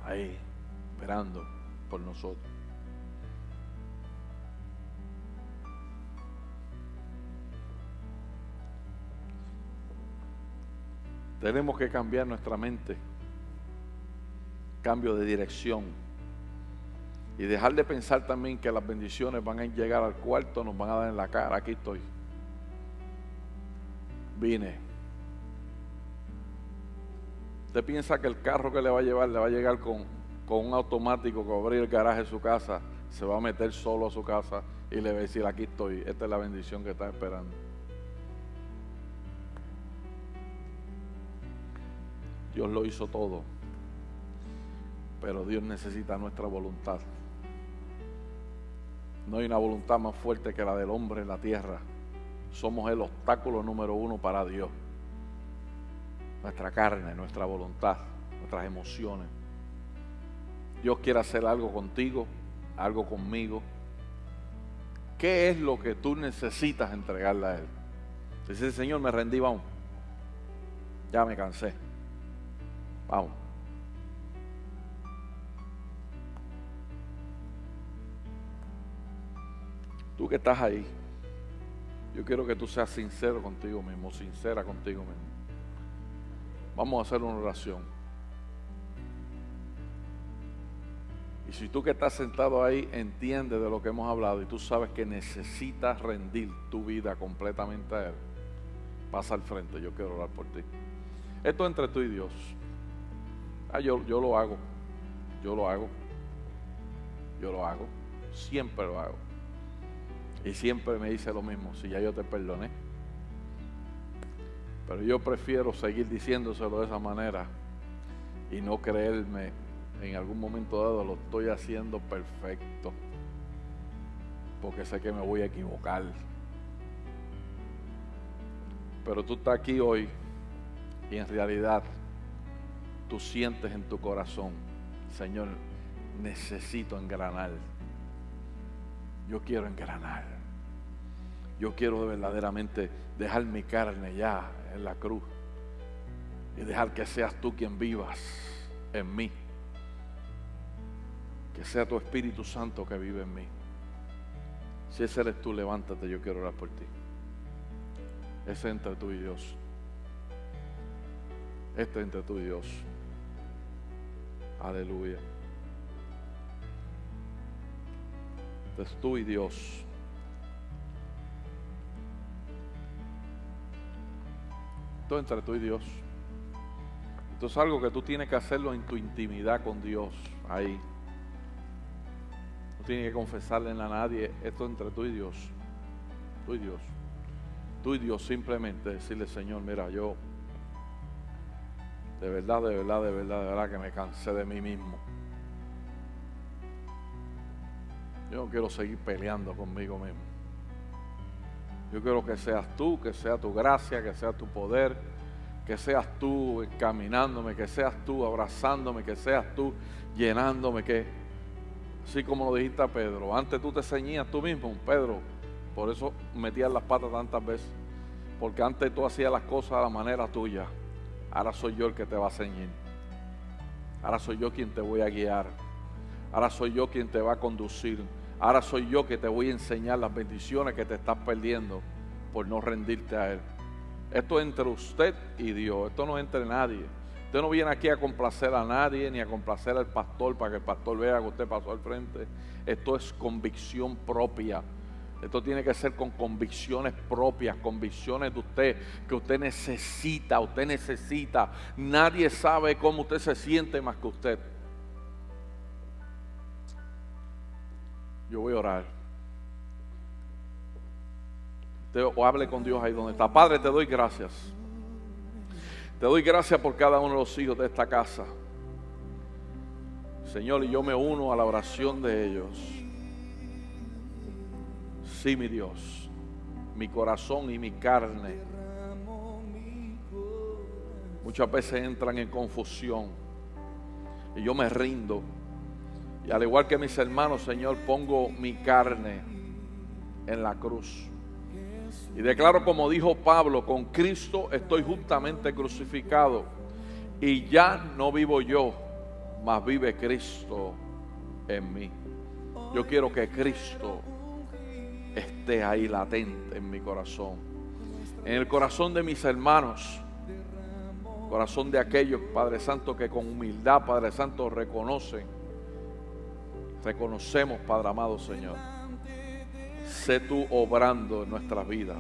Ahí, esperando por nosotros. Tenemos que cambiar nuestra mente, cambio de dirección, y dejar de pensar también que las bendiciones van a llegar al cuarto, nos van a dar en la cara. Aquí estoy. Vine. Usted piensa que el carro que le va a llegar con un automático que va a abrir el garaje de su casa, se va a meter solo a su casa y le va a decir, aquí estoy, esta es la bendición que está esperando. Dios lo hizo todo, pero Dios necesita nuestra voluntad. No hay una voluntad más fuerte que la del hombre en la tierra. Somos el obstáculo número uno para Dios. Nuestra carne, nuestra voluntad, nuestras emociones. Dios quiere hacer algo contigo, algo conmigo. ¿Qué es lo que tú necesitas entregarle a Él? Dice, Señor, me rendí, vamos. Ya me cansé. Vamos. Tú que estás ahí, yo quiero que tú seas sincero contigo mismo, sincera contigo mismo. Vamos a hacer una oración. Y si tú que estás sentado ahí entiendes de lo que hemos hablado y tú sabes que necesitas rendir tu vida completamente a Él, pasa al frente, yo quiero orar por ti. Esto es entre tú y Dios. Yo lo hago, siempre lo hago. Y siempre me dice lo mismo, si ya yo te perdoné. Pero yo prefiero seguir diciéndoselo de esa manera y no creerme en algún momento dado lo estoy haciendo perfecto, porque sé que me voy a equivocar. Pero tú estás aquí hoy y en realidad tú sientes en tu corazón, Señor, necesito engranar. Yo quiero engranar. Yo quiero verdaderamente dejar mi carne ya en la cruz y dejar que seas tú quien vivas en mí. Que sea tu Espíritu Santo que vive en mí. Si ese eres tú, levántate, yo quiero orar por ti. Es entre tú y Dios. Esto es entre tú y Dios. Aleluya. Esto es tú y Dios. Esto es entre tú y Dios. Esto es algo que tú tienes que hacerlo en tu intimidad con Dios. Ahí. No tienes que confesarle a nadie. Esto es entre tú y Dios. Tú y Dios. Tú y Dios, simplemente decirle: Señor, mira, yo de verdad que me cansé de mí mismo. Yo no quiero seguir peleando conmigo mismo. Yo quiero que seas tú, que sea tu gracia, que sea tu poder, que seas tú encaminándome, que seas tú abrazándome, que seas tú llenándome, que así como lo dijiste a Pedro, antes tú te ceñías tú mismo, Pedro, por eso metías las patas tantas veces, porque antes tú hacías las cosas a la manera tuya. Ahora soy yo el que te va a ceñir. Ahora soy yo quien te voy a guiar. Ahora soy yo quien te va a conducir. Ahora soy yo que te voy a enseñar las bendiciones que te estás perdiendo por no rendirte a Él. Esto es entre usted y Dios. Esto no es entre nadie. Usted no viene aquí a complacer a nadie ni a complacer al pastor para que el pastor vea que usted pasó al frente. Esto es convicción propia. Esto tiene que ser con convicciones propias, convicciones de usted, que usted necesita. Nadie sabe cómo usted se siente más que usted. Yo voy a orar. Usted hable con Dios ahí donde está. Padre, te doy gracias. Te doy gracias por cada uno de los hijos de esta casa. Señor, y yo me uno a la oración de ellos. Sí, mi Dios, mi corazón y mi carne muchas veces entran en confusión y yo me rindo. Y al igual que mis hermanos, Señor, pongo mi carne en la cruz. Y declaro, como dijo Pablo: con Cristo estoy juntamente crucificado. Y ya no vivo yo, mas vive Cristo en mí. Yo quiero que Cristo esté ahí latente en mi corazón, en el corazón de mis hermanos, corazón de aquellos, Padre Santo, que con humildad, Padre Santo, reconocemos, Padre amado, Señor. Sé tú obrando en nuestras vidas,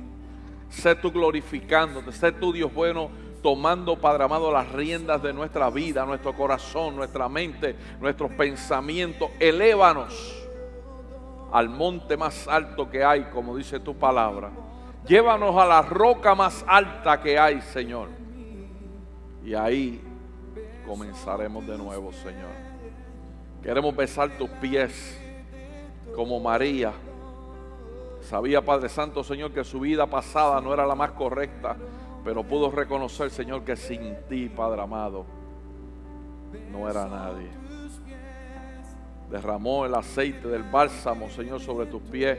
sé tú glorificándote, sé tú, Dios bueno, tomando, Padre amado, las riendas de nuestra vida, nuestro corazón, nuestra mente, nuestros pensamientos. Elévanos al monte más alto que hay, como dice tu palabra. Llévanos a la roca más alta que hay, Señor. Y ahí comenzaremos de nuevo, Señor. Queremos besar tus pies como María. Sabía, Padre Santo, Señor, que su vida pasada no era la más correcta, pero pudo reconocer, Señor, que sin ti, Padre amado, no era nadie. Derramó el aceite del bálsamo, Señor, sobre tus pies,